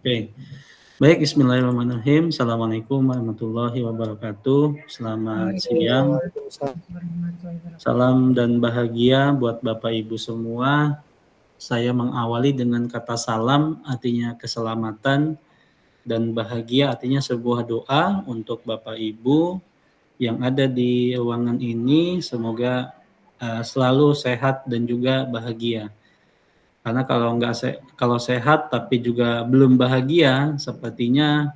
Oke. Baik, bismillahirrahmanirrahim. Assalamualaikum warahmatullahi wabarakatuh. Selamat siang. Salam dan bahagia buat Bapak Ibu semua. Saya mengawali dengan kata salam, artinya keselamatan, dan bahagia artinya sebuah doa untuk Bapak Ibu yang ada di ruangan ini. Semoga selalu sehat dan juga bahagia. Karena kalau sehat tapi juga belum bahagia, sepertinya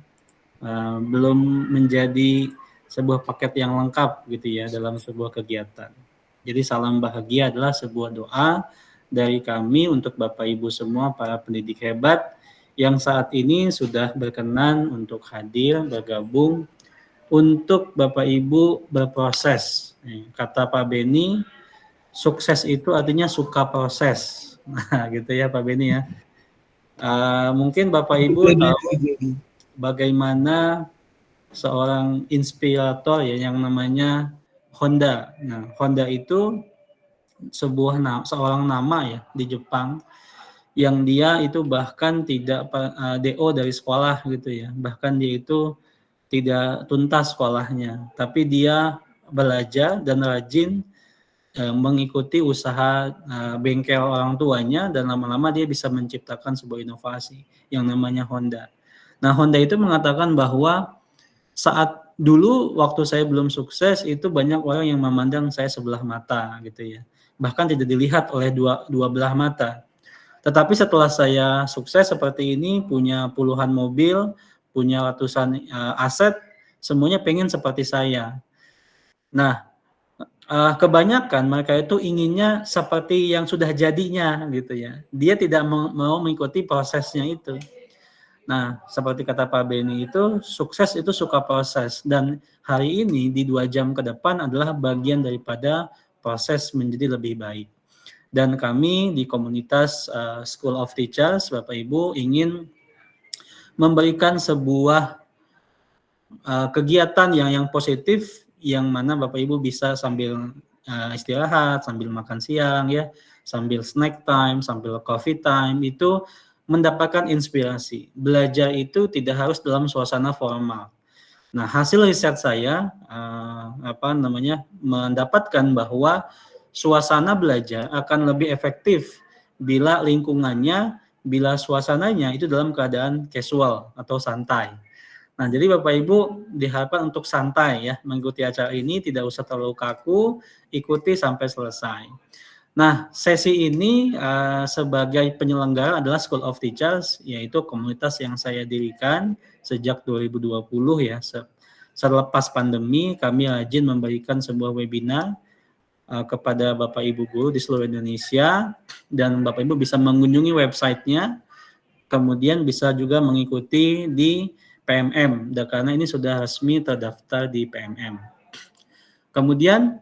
belum menjadi sebuah paket yang lengkap gitu ya dalam sebuah kegiatan. Jadi salam bahagia adalah sebuah doa dari kami untuk Bapak Ibu semua para pendidik hebat yang saat ini sudah berkenan untuk hadir bergabung untuk Bapak Ibu berproses. Kata Pak Beni, sukses itu artinya suka proses. Nah, gitu ya Pak Beni ya. Mungkin Bapak Ibu tahu bagaimana seorang inspirator ya yang namanya Honda. Nah, Honda itu seorang nama ya di Jepang yang dia itu bahkan tidak DO dari sekolah gitu ya. Bahkan dia itu tidak tuntas sekolahnya, tapi dia belajar dan rajin mengikuti usaha bengkel orang tuanya dan lama-lama dia bisa menciptakan sebuah inovasi yang namanya Honda. Nah, Honda itu mengatakan bahwa saat dulu waktu saya belum sukses itu banyak orang yang memandang saya sebelah mata gitu ya. Bahkan tidak dilihat oleh dua belah mata. Tetapi setelah saya sukses seperti ini, punya puluhan mobil, punya ratusan aset, semuanya pengen seperti saya. Nah, kebanyakan mereka itu inginnya seperti yang sudah jadinya gitu ya. Dia tidak mau mengikuti prosesnya itu. Nah, seperti kata Pak Beni itu, sukses itu suka proses. Dan hari ini di 2 jam ke depan adalah bagian daripada proses menjadi lebih baik. Dan kami di komunitas School of Teachers, Bapak Ibu, ingin memberikan sebuah kegiatan yang positif, yang mana Bapak Ibu bisa sambil istirahat, sambil makan siang, ya, sambil snack time, sambil coffee time, itu mendapatkan inspirasi. Belajar itu tidak harus dalam suasana formal. Nah, hasil riset saya mendapatkan bahwa suasana belajar akan lebih efektif bila lingkungannya, bila suasananya itu dalam keadaan casual atau santai. Nah, jadi Bapak Ibu diharapkan untuk santai ya mengikuti acara ini, tidak usah terlalu kaku, ikuti sampai selesai. Nah, sesi ini sebagai penyelenggara adalah School of Teachers, yaitu komunitas yang saya dirikan sejak 2020 ya. Selepas pandemi, kami rajin memberikan sebuah webinar kepada Bapak Ibu guru di seluruh Indonesia, dan Bapak Ibu bisa mengunjungi websitenya, kemudian bisa juga mengikuti di PMM, karena ini sudah resmi terdaftar di PMM. Kemudian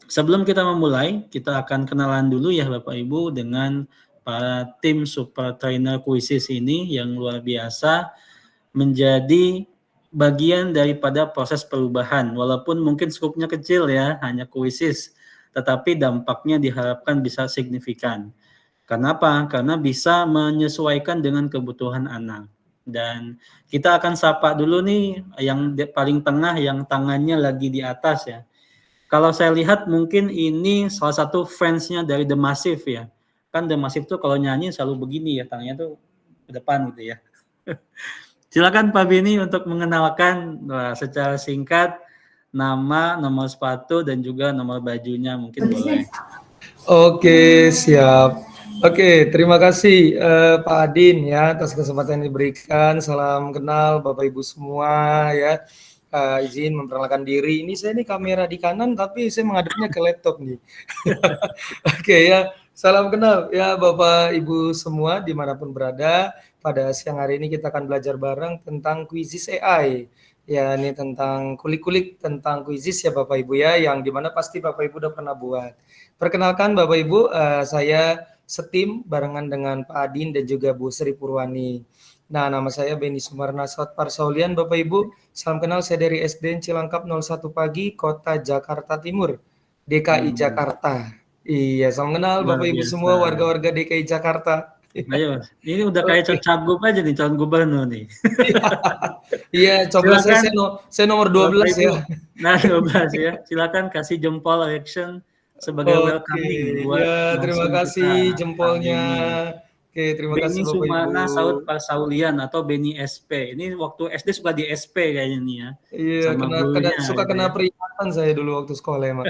sebelum kita memulai, kita akan kenalan dulu ya Bapak Ibu dengan para tim super trainer kuisis ini yang luar biasa menjadi bagian daripada proses perubahan. Walaupun mungkin skupnya kecil ya, hanya kuisis, tetapi dampaknya diharapkan bisa signifikan. Kenapa? Karena bisa menyesuaikan dengan kebutuhan anak. Dan kita akan sapa dulu nih yang paling tengah, yang tangannya lagi di atas ya. Kalau saya lihat mungkin ini salah satu fansnya dari The Massive ya. Kan The Massive tuh kalau nyanyi selalu begini ya, tangannya tuh ke depan gitu ya. Silakan Pak Beni untuk mengenalkan secara singkat nama, nomor sepatu, dan juga nomor bajunya mungkin boleh. Oke, siap. Oke, terima kasih Pak Adin ya atas kesempatan yang diberikan. Salam kenal Bapak Ibu semua ya. Izin memperkenalkan diri. Ini saya nih kamera di kanan tapi saya menghadapnya ke laptop nih. Oke ya, salam kenal ya Bapak Ibu semua dimanapun berada. Pada siang hari ini kita akan belajar bareng tentang Quizizz AI. Ya, ini tentang kulik-kulik tentang Quizizz ya Bapak Ibu ya, yang dimana pasti Bapak Ibu udah pernah buat. Perkenalkan Bapak Ibu, saya setim barengan dengan Pak Adin dan juga Bu Sri Purwani. Nah, nama saya Beni Sumarna Parsaulian, Bapak Ibu. Salam kenal, saya dari SDN Cilangkap 01 Pagi, Kota Jakarta Timur, DKI Jakarta. Iya, salam kenal Bapak Ibu semua warga-warga DKI Jakarta. Ayo, ini udah kayak Oke. cagup aja nih, calon gubernur nih. Iya, coblos Silakan saya nomor Bapak 12 Ibu. ya. Nah, 12 ya. Silakan kasih jempol action sebagai Oke, welcoming buat ya terima narsum kasih kita hari jempolnya. ini. Oke, terima kasih Beni Bapak Ibu. Sumana Saud Pasaulian atau Beni SP. Ini waktu SD suka di SP kayaknya nih ya. Iya, Sama gurunya suka gitu kena ya. peringatan saya dulu waktu sekolah ya, Mak.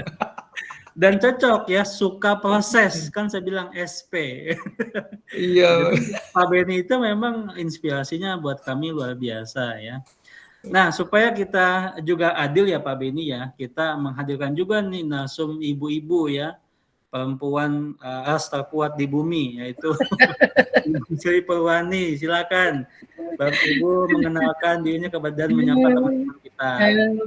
Dan cocok ya, suka proses. Kan saya bilang SP. Iya. Jadi Pak Beni itu memang inspirasinya buat kami luar biasa ya. Nah, supaya kita juga adil ya Pak Beni ya, kita menghadirkan juga nih narsum ibu-ibu ya, perempuan terkuat di bumi, yaitu Ibu Sri Perwani. Silakan Bapak Ibu mengenalkan dirinya kepada dan menyapa teman-teman kita.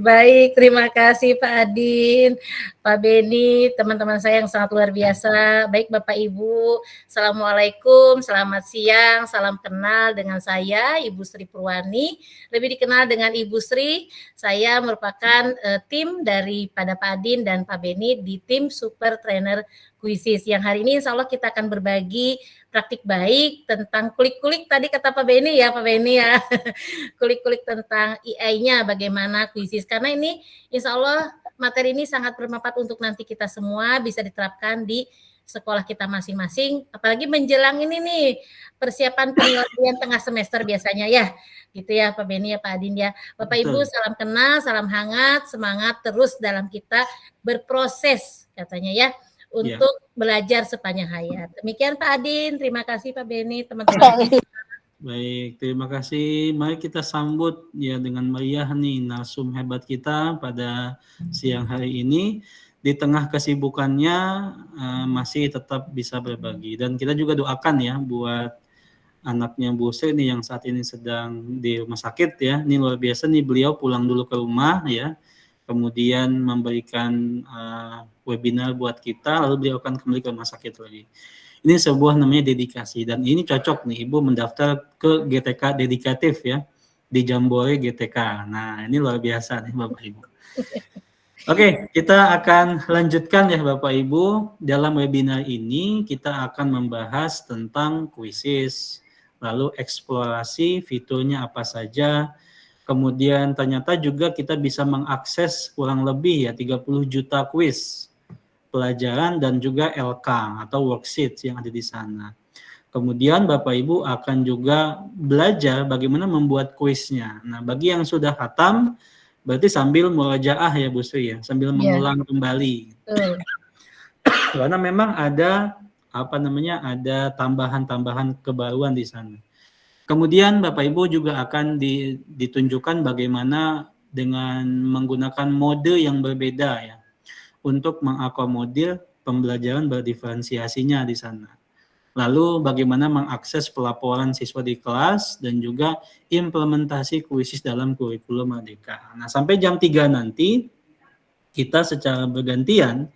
Baik, terima kasih Pak Adin, Pak Beni, teman-teman saya yang sangat luar biasa. Baik Bapak Ibu, Assalamualaikum, selamat siang, salam kenal dengan saya Ibu Sri Purwani, lebih dikenal dengan Ibu Sri. Saya merupakan tim daripada Pak Adin dan Pak Beni di tim Super Trainer Quizzes, yang hari ini insya Allah kita akan berbagi praktik baik tentang kulik-kulik tadi kata Pak Beni ya, Pak Beni ya. Kulik-kulik tentang AI-nya bagaimana kuisis, karena ini insya Allah materi ini sangat bermanfaat untuk nanti kita semua bisa diterapkan di sekolah kita masing-masing, apalagi menjelang ini nih persiapan penilaian tengah semester biasanya ya, gitu ya Pak Beni ya, Pak Adin ya. Bapak Ibu, salam kenal, salam hangat, semangat terus dalam kita berproses katanya ya, untuk belajar sepanjang hayat. Demikian Pak Adin, terima kasih Pak Beni, teman-teman. Baik, terima kasih. Mari kita sambut ya dengan meriah nih narsum hebat kita pada siang hari ini. Di tengah kesibukannya masih tetap bisa berbagi. Dan kita juga doakan ya buat anaknya Bu Sri nih yang saat ini sedang di rumah sakit ya. Ini luar biasa nih, beliau pulang dulu ke rumah ya. Kemudian memberikan webinar buat kita, lalu beliau akan kembali ke rumah sakit lagi. Ini sebuah namanya dedikasi, dan ini cocok nih Ibu mendaftar ke GTK dedikatif ya, di Jambore GTK. Nah, ini luar biasa nih Bapak Ibu. Oke, kita akan lanjutkan ya Bapak Ibu. Dalam webinar ini kita akan membahas tentang kuisis, lalu eksplorasi fiturnya apa saja. Kemudian ternyata juga kita bisa mengakses kurang lebih ya 30 juta kuis pelajaran dan juga LK atau worksheet yang ada di sana. Kemudian Bapak Ibu akan juga belajar bagaimana membuat kuisnya. Nah, bagi yang sudah khatam, berarti sambil murajaah ya Bu Sri ya, sambil mengulang kembali. Karena memang ada ada tambahan-tambahan kebaruan di sana. Kemudian Bapak Ibu juga akan ditunjukkan bagaimana dengan menggunakan mode yang berbeda ya, untuk mengakomodir pembelajaran berdiferensiasinya di sana. Lalu bagaimana mengakses pelaporan siswa di kelas dan juga implementasi kuisis dalam kurikulum Merdeka. Nah, sampai jam 3 nanti kita secara bergantian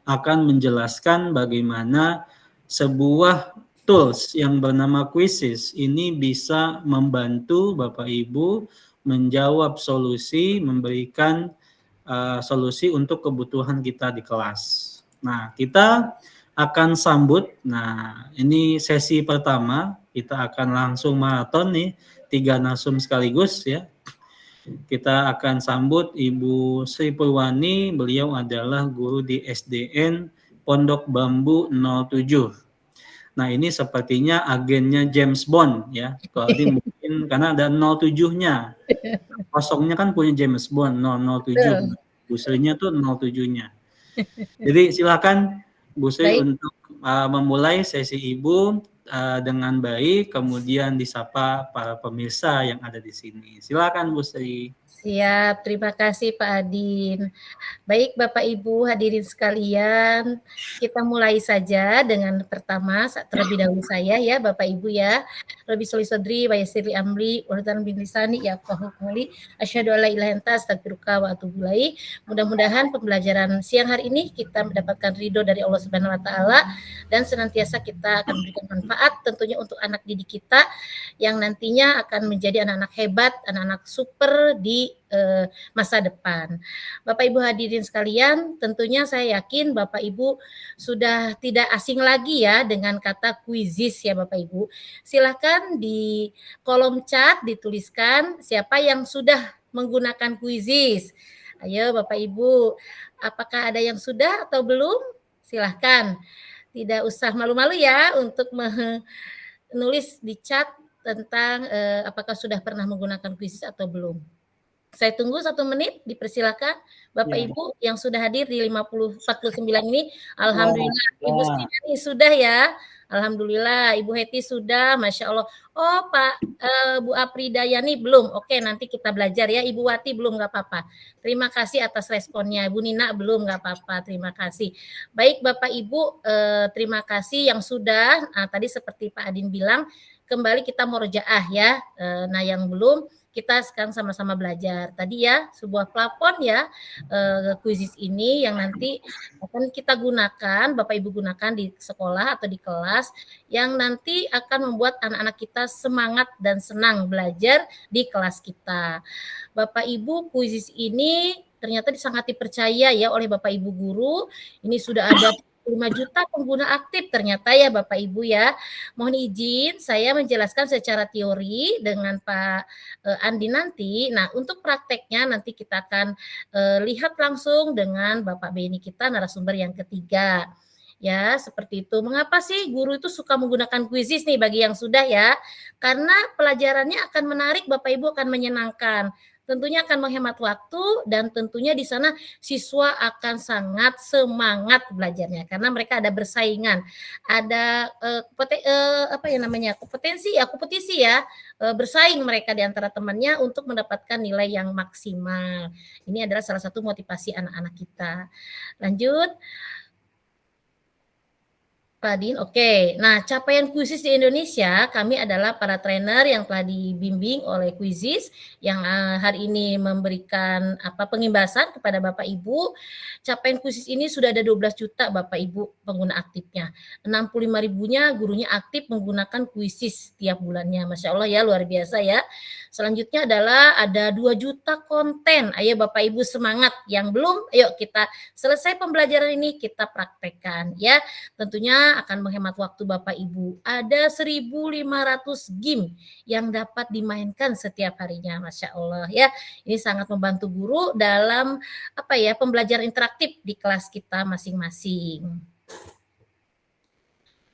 akan menjelaskan bagaimana sebuah tools yang bernama Quizzes ini bisa membantu Bapak Ibu menjawab solusi, memberikan solusi untuk kebutuhan kita di kelas. Nah, kita akan sambut, nah ini sesi pertama, kita akan langsung maraton nih, 3 narsum sekaligus ya. Kita akan sambut Ibu Sri Purwani, beliau adalah guru di SDN Pondok Bambu 07. Nah, ini sepertinya agennya James Bond ya. Kalau ini mungkin karena ada 07-nya. Kosongnya kan punya James Bond 007. Bu Sri-nya tuh 07-nya. Jadi silakan Bu Sri untuk memulai sesi Ibu dengan baik, kemudian disapa para pemirsa yang ada di sini. Silakan Bu Sri. Siap, terima kasih Pak Adin. Baik Bapak Ibu hadirin sekalian, kita mulai saja dengan pertama terlebih dahulu saya ya Bapak Ibu ya. Rabbi sholli sadri wa yassir li amri wahlul min lisani yafqahu qawli. Asyhadu an la ilaha illa anta astaghfiruka wa atubu ilaik. Mudah-mudahan pembelajaran siang hari ini kita mendapatkan ridho dari Allah Subhanahu wa taala dan senantiasa kita akan memberikan manfaat bermanfaat tentunya untuk anak didik kita yang nantinya akan menjadi anak-anak hebat, anak-anak super di masa depan. Bapak Ibu hadirin sekalian, tentunya saya yakin Bapak Ibu sudah tidak asing lagi ya dengan kata quizzes ya Bapak Ibu. Silakan di kolom chat dituliskan siapa yang sudah menggunakan quizzes. Ayo Bapak Ibu, apakah ada yang sudah atau belum? Silahkan. Tidak usah malu-malu ya untuk menulis di chat tentang apakah sudah pernah menggunakan quizzes atau belum. Saya tunggu 1 menit, dipersilakan Bapak Ya. Ibu yang sudah hadir di 49 ini. Alhamdulillah, Wah. Ibu Stinani sudah ya. Alhamdulillah, Ibu Heti sudah, Masya Allah. Oh Pak, Bu Apridayani belum. Oke, nanti kita belajar ya. Ibu Wati belum, nggak apa-apa. Terima kasih atas responnya. Bu Nina belum, nggak apa-apa. Terima kasih. Baik Bapak Ibu, terima kasih yang sudah. Nah, tadi seperti Pak Adin bilang, kembali kita murojaah ya. Nah yang belum, kita sekarang sama-sama belajar. Tadi ya, sebuah plafon ya, quizzes ini yang nanti akan kita gunakan, Bapak Ibu gunakan di sekolah atau di kelas, yang nanti akan membuat anak-anak kita semangat dan senang belajar di kelas kita. Bapak Ibu, quizzes ini ternyata sangat dipercaya ya oleh Bapak Ibu guru. Ini sudah ada 5 juta pengguna aktif ternyata ya Bapak Ibu ya. Mohon izin saya menjelaskan secara teori dengan Pak Andi nanti. Nah, untuk prakteknya nanti kita akan lihat langsung dengan Bapak Beni kita narasumber yang ketiga. Ya, seperti itu. Mengapa sih guru itu suka menggunakan quizzes nih bagi yang sudah ya? Karena pelajarannya akan menarik, Bapak Ibu akan menyenangkan. Tentunya akan menghemat waktu dan tentunya di sana siswa akan sangat semangat belajarnya karena mereka ada bersaingan, ada kompetisi ya, bersaing mereka di antara temannya untuk mendapatkan nilai yang maksimal. Ini adalah salah satu motivasi anak-anak kita. Lanjut. Pak Adin, oke. Nah, capaian quizzes di Indonesia, kami adalah para trainer yang telah dibimbing oleh quizzes yang hari ini memberikan pengimbasan kepada Bapak Ibu. Capaian quizzes ini sudah ada 12 juta Bapak Ibu pengguna aktifnya. 65 ribunya gurunya aktif menggunakan quizzes tiap bulannya. Masya Allah ya, luar biasa ya. Selanjutnya adalah ada 2 juta konten. Ayo Bapak Ibu semangat. Yang belum, ayo kita selesai pembelajaran ini kita praktekkan ya. Tentunya akan menghemat waktu Bapak Ibu. Ada 1.500 game yang dapat dimainkan setiap harinya, Masya Allah ya. Ini sangat membantu guru dalam pembelajaran interaktif di kelas kita masing-masing.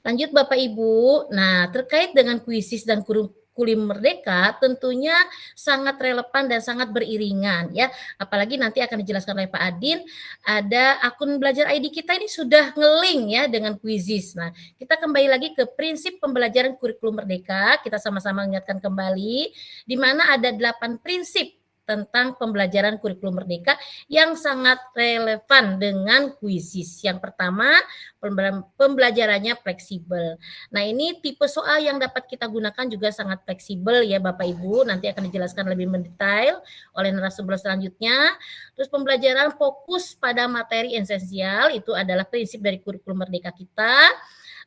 Lanjut Bapak Ibu. Nah, terkait dengan quizzes dan kurikulum Merdeka tentunya sangat relevan dan sangat beriringan ya. Apalagi nanti akan dijelaskan oleh Pak Adin, ada akun belajar ID kita ini sudah nge-link ya dengan quizzes. Nah, kita kembali lagi ke prinsip pembelajaran kurikulum Merdeka. Kita sama-sama mengingatkan kembali di mana ada 8 prinsip tentang pembelajaran kurikulum Merdeka yang sangat relevan dengan quizzes. Yang pertama, pembelajarannya fleksibel. Nah, ini tipe soal yang dapat kita gunakan juga sangat fleksibel ya Bapak Ibu. Nanti akan dijelaskan lebih mendetail oleh narasumber selanjutnya. Terus pembelajaran fokus pada materi esensial, itu adalah prinsip dari kurikulum Merdeka kita.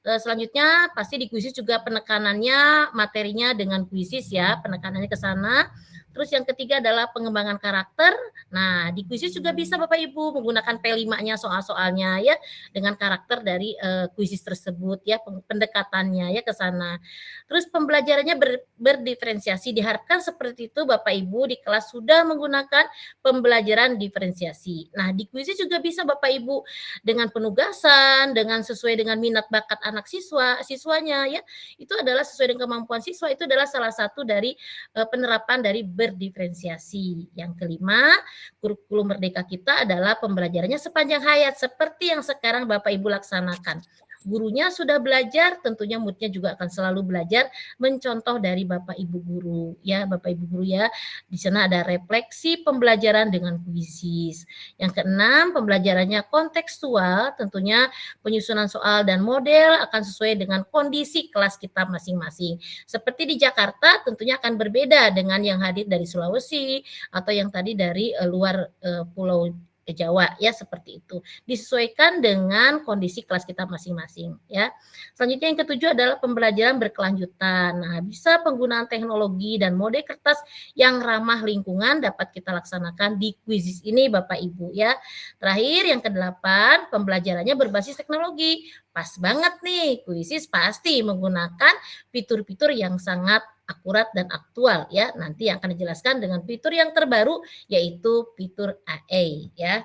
Selanjutnya pasti di quizzes juga penekanannya materinya dengan quizzes ya, penekanannya ke sana. Terus yang ketiga adalah pengembangan karakter. Nah, di quizzes juga bisa Bapak Ibu menggunakan P5-nya soal-soalnya ya dengan karakter dari quizzes tersebut ya, pendekatannya ya ke sana. Terus pembelajarannya berdiferensiasi, diharapkan seperti itu Bapak Ibu di kelas sudah menggunakan pembelajaran diferensiasi. Nah, di quizzes juga bisa Bapak Ibu dengan penugasan, dengan sesuai dengan minat bakat anak siswanya ya. Itu adalah sesuai dengan kemampuan siswa, itu adalah salah satu dari penerapan dari berdiferensiasi. Yang kelima, kurikulum Merdeka kita adalah pembelajarannya sepanjang hayat seperti yang sekarang Bapak Ibu laksanakan. Gurunya sudah belajar, tentunya moodnya juga akan selalu belajar mencontoh dari Bapak Ibu guru ya, Bapak Ibu guru ya. Di sana ada refleksi pembelajaran dengan quizzes. Yang keenam, pembelajarannya kontekstual, tentunya penyusunan soal dan model akan sesuai dengan kondisi kelas kita masing-masing. Seperti di Jakarta tentunya akan berbeda dengan yang hadir dari Sulawesi atau yang tadi dari luar pulau ke Jawa ya, seperti itu. Disesuaikan dengan kondisi kelas kita masing-masing ya. Selanjutnya yang ketujuh adalah pembelajaran berkelanjutan. Nah, bisa penggunaan teknologi dan mode kertas yang ramah lingkungan dapat kita laksanakan di kuisis ini Bapak Ibu ya. Terakhir yang kedelapan, pembelajarannya berbasis teknologi. Pas banget nih, kuisis pasti menggunakan fitur-fitur yang sangat akurat dan aktual ya. Nanti yang akan dijelaskan dengan fitur yang terbaru yaitu fitur AI ya.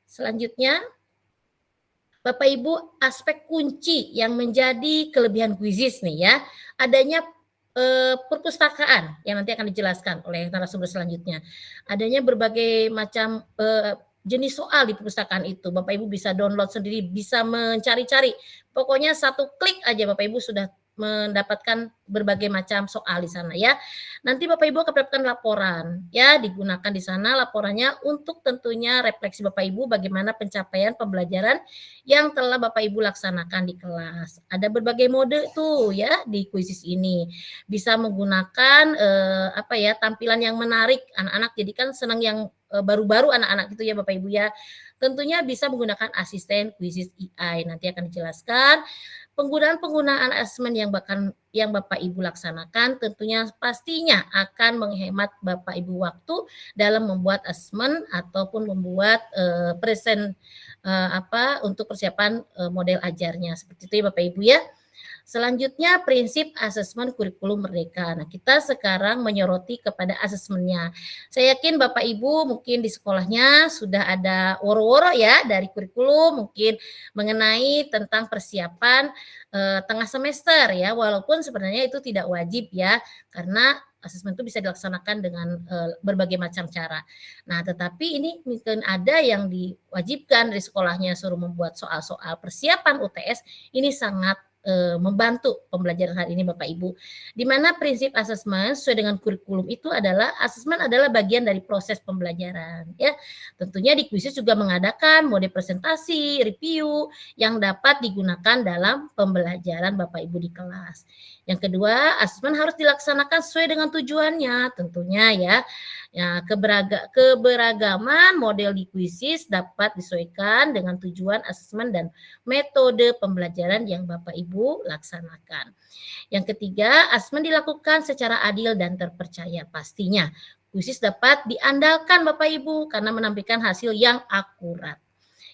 Selanjutnya Bapak Ibu, aspek kunci yang menjadi kelebihan kuisis nih ya, adanya perpustakaan yang nanti akan dijelaskan oleh narasumber selanjutnya. Adanya berbagai macam jenis soal di perpustakaan itu. Bapak Ibu bisa download sendiri, bisa mencari-cari. Pokoknya satu klik aja Bapak Ibu sudah mendapatkan berbagai macam soal di sana ya. Nanti Bapak Ibu akan mendapatkan laporan ya, digunakan di sana laporannya untuk tentunya refleksi Bapak Ibu bagaimana pencapaian pembelajaran yang telah Bapak Ibu laksanakan di kelas. Ada berbagai mode tuh ya di kuisis ini. Bisa menggunakan tampilan yang menarik. Anak-anak jadi kan senang yang baru-baru anak-anak itu ya Bapak Ibu ya. Tentunya bisa menggunakan asisten kuisis AI. Nanti akan dijelaskan penggunaan asesmen yang Bapak Ibu laksanakan tentunya pastinya akan menghemat Bapak Ibu waktu dalam membuat asesmen ataupun membuat untuk persiapan model ajarnya. Seperti itu ya Bapak Ibu ya. Selanjutnya prinsip asesmen kurikulum merdeka. Nah, kita sekarang menyoroti kepada asesmennya. Saya yakin Bapak Ibu mungkin di sekolahnya sudah ada woro-woro ya dari kurikulum mungkin mengenai tentang persiapan tengah semester ya, walaupun sebenarnya itu tidak wajib ya, karena asesmen itu bisa dilaksanakan dengan berbagai macam cara. Nah, tetapi ini mungkin ada yang diwajibkan dari sekolahnya suruh membuat soal-soal persiapan UTS, ini sangat membantu pembelajaran hari ini Bapak Ibu. Di mana prinsip asesmen sesuai dengan kurikulum itu adalah asesmen adalah bagian dari proses pembelajaran ya. Tentunya di kuisis juga mengadakan mode presentasi, review yang dapat digunakan dalam pembelajaran Bapak Ibu di kelas. Yang kedua, asesmen harus dilaksanakan sesuai dengan tujuannya tentunya ya. Ya, keberagaman model di kuisis dapat disesuaikan dengan tujuan asesmen dan metode pembelajaran yang Bapak Ibu laksanakan. Yang ketiga, asesmen dilakukan secara adil dan terpercaya pastinya. Kuisis dapat diandalkan Bapak Ibu karena menampilkan hasil yang akurat.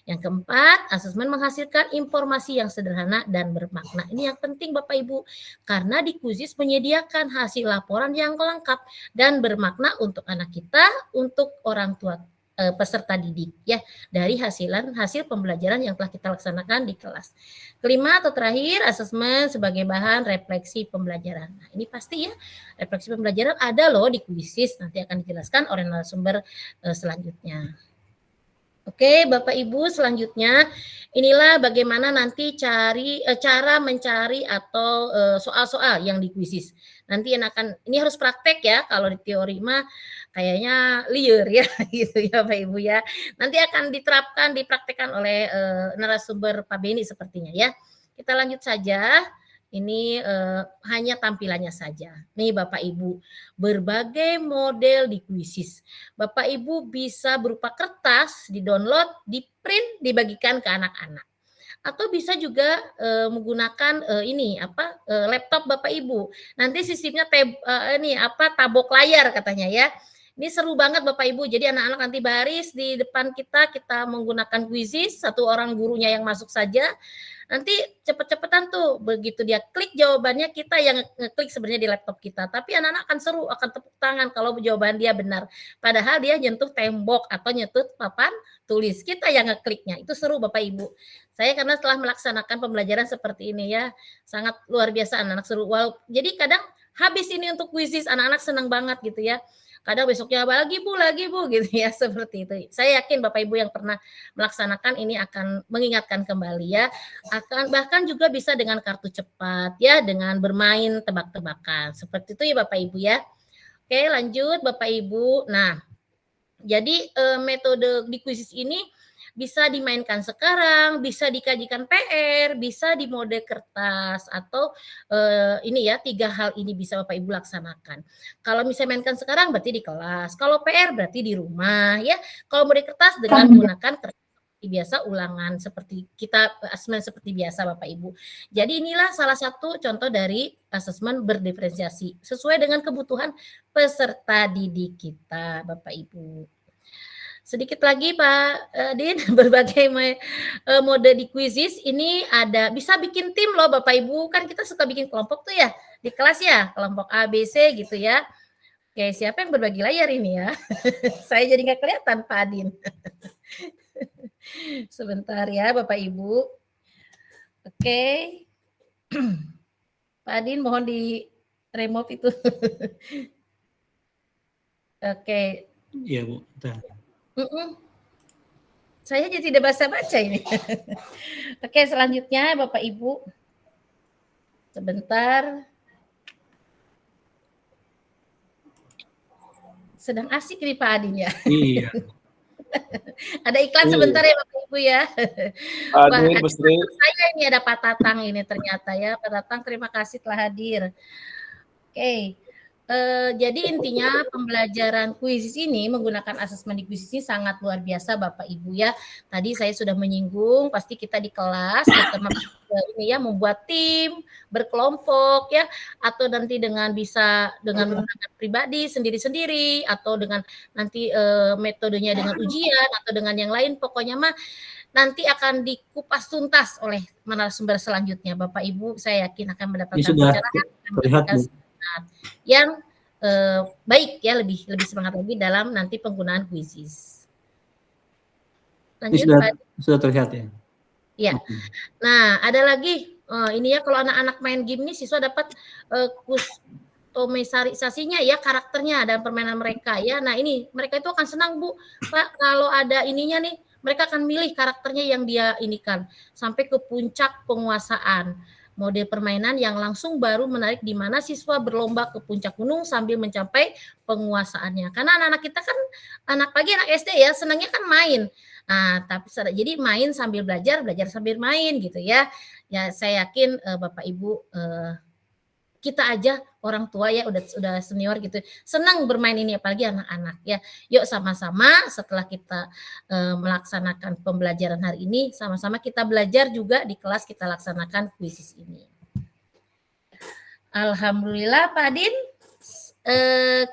Yang keempat, asesmen menghasilkan informasi yang sederhana dan bermakna. Ini yang penting Bapak Ibu, karena di kuisis menyediakan hasil laporan yang lengkap dan bermakna untuk anak kita, untuk orang tua peserta didik ya, dari hasil pembelajaran yang telah kita laksanakan di kelas. Kelima atau terakhir, asesmen sebagai bahan refleksi pembelajaran. Nah, ini pasti ya, refleksi pembelajaran ada loh di kuisis, nanti akan dijelaskan oleh narasumber selanjutnya. Oke, Bapak Ibu, selanjutnya inilah bagaimana nanti cara mencari atau soal-soal yang di kuisis. Nanti ini harus praktek ya, kalau di teori mah kayaknya liar ya gitu ya Bapak Ibu ya. Nanti akan dipraktekkan oleh narasumber Pak Beni sepertinya ya. Kita lanjut saja. Ini hanya tampilannya saja. Nih Bapak Ibu, berbagai model di kuisis. Bapak Ibu bisa berupa kertas, di-download, di-print, dibagikan ke anak-anak. Atau bisa juga menggunakan laptop Bapak Ibu. Nanti sistemnya tabok layar katanya ya. Ini seru banget Bapak Ibu. Jadi anak-anak nanti baris di depan kita menggunakan kuisis, satu orang gurunya yang masuk saja. Nanti cepet-cepetan tuh, begitu dia klik jawabannya, kita yang ngeklik sebenarnya di laptop kita. Tapi anak-anak akan seru, akan tepuk tangan kalau jawaban dia benar. Padahal dia nyentuh tembok atau nyentuh papan tulis. Kita yang ngekliknya. Itu seru Bapak Ibu. Saya karena setelah melaksanakan pembelajaran seperti ini ya, sangat luar biasa anak-anak seru. Jadi kadang habis ini untuk kuisis, anak-anak senang banget gitu ya. Kadang besoknya lagi bu gitu ya, seperti itu. Saya yakin Bapak Ibu yang pernah melaksanakan ini akan mengingatkan kembali ya. Bahkan juga bisa dengan kartu cepat ya, dengan bermain tebak-tebakan. Seperti itu ya Bapak Ibu ya. Oke, lanjut Bapak Ibu. Nah, jadi metode di kuisis ini Bisa dimainkan sekarang, bisa dikajikan PR, bisa di mode kertas atau ini ya 3 hal ini bisa Bapak Ibu laksanakan. Kalau misalnya mainkan sekarang berarti di kelas, kalau PR berarti di rumah ya. Kalau mode kertas dengan menggunakan kertas seperti biasa ulangan seperti kita asesmen seperti biasa Bapak Ibu. Jadi inilah salah satu contoh dari asesmen berdiferensiasi sesuai dengan kebutuhan peserta didik kita Bapak Ibu. Sedikit lagi Pak Din, berbagai mode di quizzes ini ada, bisa bikin tim loh Bapak Ibu, kan kita suka bikin kelompok tuh ya di kelas ya, kelompok A, B, C gitu ya. Oke, siapa yang berbagi layar ini ya? Saya jadi nggak kelihatan Pak Adin. Sebentar ya Bapak Ibu. Oke. Pak Adin mohon di remove itu. Oke. Iya Bu. Bentar. Saya jadi tidak baca ini. Oke, selanjutnya Bapak Ibu. Sebentar. Sedang asik nih Pak Adin ya. Iya. Ada iklan sebentar ya Bapak Ibu ya. Adin, saya ini ada Pak Tatang ini ternyata ya. Pak Tatang terima kasih telah hadir. Oke. Jadi intinya pembelajaran kuisis ini menggunakan asesmen di kuisis ini sangat luar biasa Bapak Ibu ya. Tadi saya sudah menyinggung pasti kita di kelas ini ya membuat tim, berkelompok ya, atau nanti bisa dengan menggunakan pribadi sendiri-sendiri atau dengan nanti metodenya dengan ujian atau dengan yang lain, pokoknya mah nanti akan dikupas tuntas oleh narasumber selanjutnya Bapak Ibu. Saya yakin akan mendapatkan pencerahan yang baik ya, lebih semangat lagi dalam nanti penggunaan quizzes. Lanjut, sudah terlihat ya. Ya. Nah, ada lagi ini ya, kalau anak-anak main game ini siswa dapat kustomisasinya ya, karakternya dan permainan mereka ya. Nah, ini mereka itu akan senang Bu, Pak, kalau ada ininya nih, mereka akan milih karakternya yang dia inikan sampai ke puncak penguasaan. Mode permainan yang langsung baru menarik di mana siswa berlomba ke puncak gunung sambil mencapai penguasaannya. Karena anak-anak kita kan anak SD ya, senangnya kan main. Nah, tapi jadi main sambil belajar sambil main gitu ya. Ya, saya yakin Bapak Ibu kita aja orang tua ya udah senior gitu senang bermain ini, apalagi anak-anak ya. Yuk sama-sama setelah kita melaksanakan pembelajaran hari ini, sama-sama kita belajar juga di kelas, kita laksanakan kuisis ini. Alhamdulillah Pak Adin,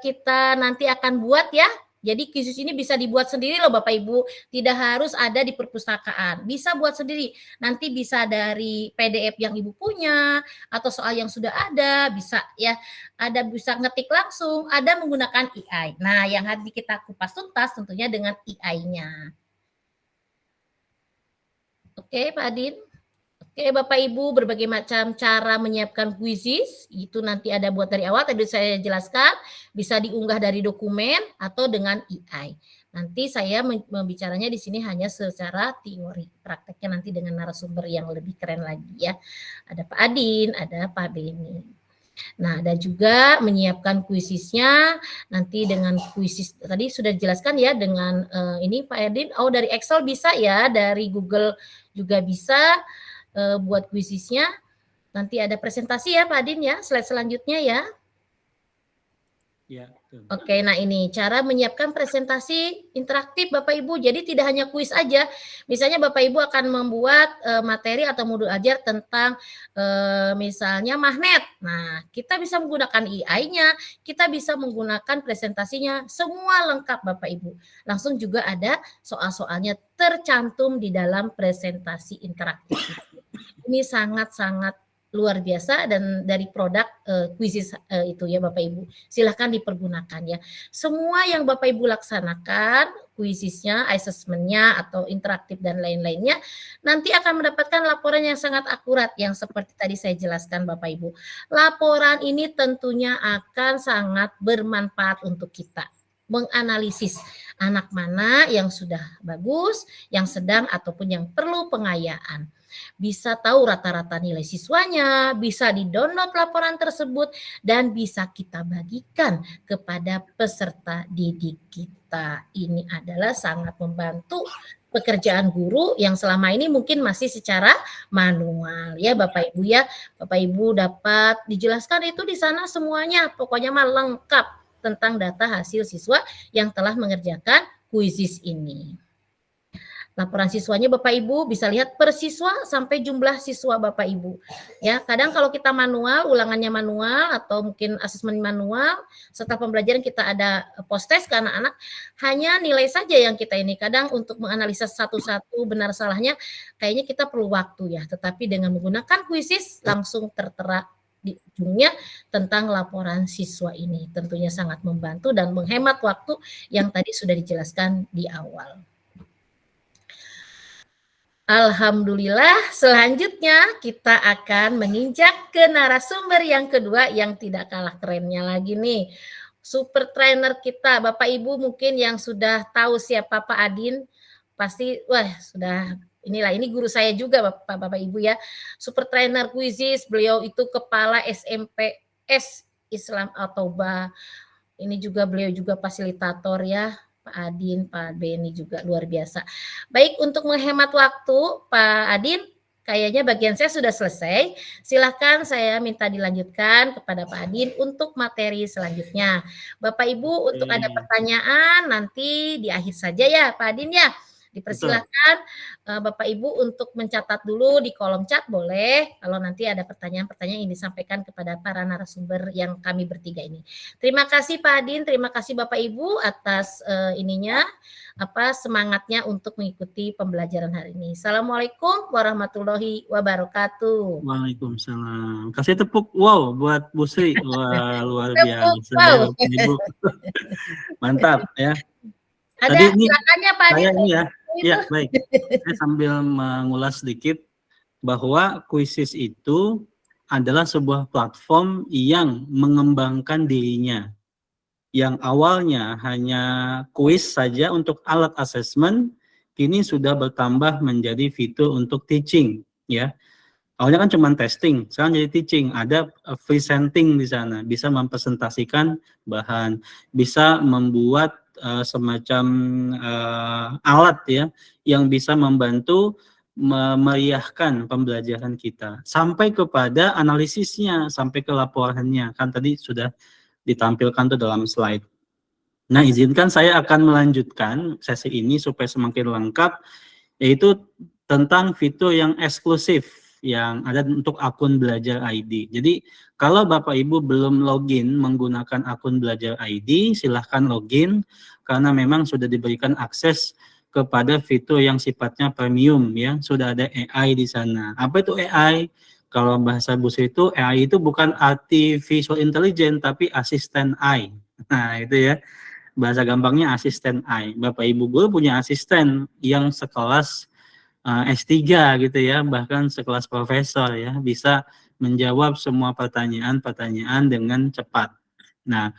kita nanti akan buat ya. Jadi kuisis ini bisa dibuat sendiri loh Bapak Ibu, tidak harus ada di perpustakaan, bisa buat sendiri. Nanti bisa dari PDF yang Ibu punya atau soal yang sudah ada, bisa ya. Ada bisa ngetik langsung, ada menggunakan AI. Nah, yang hari kita kupas tuntas tentunya dengan AI-nya. Oke, Pak Adin. Oke, Bapak Ibu, berbagai macam cara menyiapkan kuisis itu nanti ada buat dari awal, tadi saya jelaskan, bisa diunggah dari dokumen atau dengan AI. Nanti saya membicaranya di sini hanya secara teori, prakteknya nanti dengan narasumber yang lebih keren lagi ya. Ada Pak Adin, ada Pak Beni. Nah, ada juga menyiapkan kuisisnya nanti dengan kuisis tadi sudah dijelaskan ya dengan ini Pak Adin. Oh, dari Excel bisa ya, dari Google juga bisa. Buat kuisisnya nanti ada presentasi ya Pak Adin ya, slide selanjutnya ya. Ya, Oke, nah ini cara menyiapkan presentasi interaktif Bapak Ibu. Jadi tidak hanya kuis aja. Misalnya Bapak Ibu akan membuat materi atau modul ajar tentang misalnya magnet. Nah, kita bisa menggunakan AI-nya, kita bisa menggunakan presentasinya, semua lengkap Bapak Ibu. Langsung juga ada soal-soalnya tercantum di dalam presentasi interaktif. Ini sangat-sangat luar biasa dan dari produk kuisis itu ya Bapak Ibu. Silahkan dipergunakan ya. Semua yang Bapak Ibu laksanakan, kuisisnya, assessment-nya atau interaktif dan lain-lainnya, nanti akan mendapatkan laporan yang sangat akurat yang seperti tadi saya jelaskan Bapak Ibu. Laporan ini tentunya akan sangat bermanfaat untuk kita menganalisis anak mana yang sudah bagus, yang sedang ataupun yang perlu pengayaan. Bisa tahu rata-rata nilai siswanya, bisa di-download laporan tersebut, dan bisa kita bagikan kepada peserta didik kita. Ini adalah sangat membantu pekerjaan guru yang selama ini mungkin masih secara manual ya Bapak Ibu ya. Bapak Ibu dapat dijelaskan itu di sana semuanya, pokoknya mah lengkap tentang data hasil siswa yang telah mengerjakan kuisis ini. Laporan siswanya Bapak Ibu bisa lihat per siswa sampai jumlah siswa Bapak Ibu. Ya, kadang kalau kita manual, ulangannya manual atau mungkin asesmen manual, setelah pembelajaran kita ada post test ke anak-anak, hanya nilai saja yang kita ini. Kadang untuk menganalisa satu-satu benar salahnya, kayaknya kita perlu waktu ya. Tetapi dengan menggunakan kuisis langsung tertera di ujungnya tentang laporan siswa ini. Tentunya sangat membantu dan menghemat waktu yang tadi sudah dijelaskan di awal. Alhamdulillah, selanjutnya kita akan menginjak ke narasumber yang kedua yang tidak kalah kerennya lagi nih. Super trainer kita, Bapak Ibu mungkin yang sudah tahu siapa Pak Adin, pasti wah sudah inilah, ini guru saya juga Bapak Ibu ya. Super trainer kuisis, beliau itu kepala SMPS Islam Al-Taubah. Ini juga beliau juga fasilitator ya. Pak Adin, Pak Beni juga luar biasa. Baik, untuk menghemat waktu, Pak Adin, kayaknya bagian saya sudah selesai. Silakan saya minta dilanjutkan kepada Pak Adin untuk materi selanjutnya. Bapak Ibu, untuk ada pertanyaan nanti di akhir saja ya, Pak Adin ya. Dipersilakan Bapak Ibu untuk mencatat dulu di kolom chat boleh kalau nanti ada pertanyaan-pertanyaan yang disampaikan kepada para narasumber yang kami bertiga ini. Terima kasih Pak Adin, terima kasih Bapak Ibu atas semangatnya untuk mengikuti pembelajaran hari ini. Assalamualaikum warahmatullahi wabarakatuh. Waalaikumsalam. Kasih tepuk wow buat Bu Sri. Wah, luar biasa wow. Ibu. Mantap ya. Ada tadi ini silakannya Pak Adin. Ya, baik. Saya sambil mengulas sedikit bahwa kuisis itu adalah sebuah platform yang mengembangkan dirinya. Yang awalnya hanya kuis saja untuk alat assessment, kini sudah bertambah menjadi fitur untuk teaching, ya. Awalnya kan cuma testing, sekarang jadi teaching. Ada presenting di sana, bisa mempresentasikan bahan, bisa membuat semacam alat ya yang bisa membantu memeriahkan pembelajaran kita sampai kepada analisisnya, sampai ke laporannya. Kan tadi sudah ditampilkan tuh dalam slide. Nah, izinkan saya akan melanjutkan sesi ini supaya semakin lengkap, yaitu tentang fitur yang eksklusif yang ada untuk akun Belajar ID. Jadi, kalau Bapak Ibu belum login menggunakan akun Belajar ID, silahkan login, karena memang sudah diberikan akses kepada fitur yang sifatnya premium, ya. Sudah ada AI di sana. Apa itu AI? Kalau bahasa Bu Sri itu, AI itu bukan artificial intelligence, tapi asisten AI. Nah, itu ya. Bahasa gampangnya asisten AI. Bapak Ibu guru punya asisten yang sekelas S3 gitu ya, bahkan sekelas profesor ya, bisa menjawab semua pertanyaan-pertanyaan dengan cepat. Nah,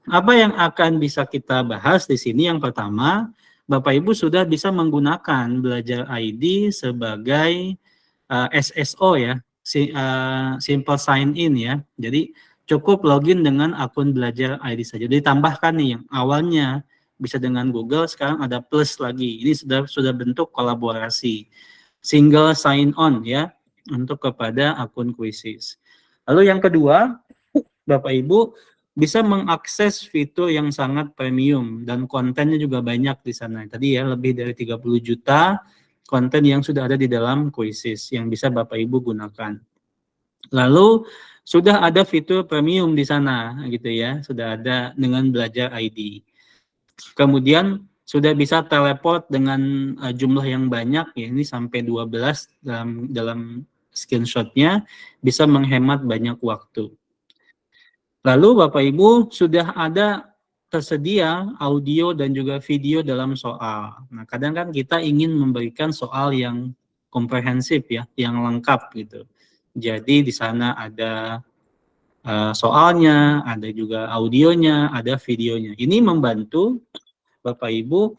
apa yang akan bisa kita bahas di sini? Yang pertama, Bapak Ibu sudah bisa menggunakan Belajar ID sebagai SSO ya, simple sign in ya. Jadi cukup login dengan akun Belajar ID saja. Ditambahkan nih yang awalnya bisa dengan Google, sekarang ada plus lagi. Ini sudah bentuk kolaborasi. Single sign on ya untuk kepada akun kuisis. Lalu yang kedua, Bapak Ibu bisa mengakses fitur yang sangat premium dan kontennya juga banyak di sana. Tadi ya lebih dari 30 juta konten yang sudah ada di dalam kuisis yang bisa Bapak Ibu gunakan. Lalu sudah ada fitur premium di sana gitu ya, sudah ada dengan Belajar ID. Kemudian sudah bisa teleport dengan jumlah yang banyak ya, ini sampai 12 dalam screenshotnya, bisa menghemat banyak waktu. Lalu Bapak Ibu sudah ada tersedia audio dan juga video dalam soal. Nah, kadang kan kita ingin memberikan soal yang komprehensif ya, yang lengkap gitu. Jadi di sana ada soalnya, ada juga audionya, ada videonya. Ini membantu Bapak Ibu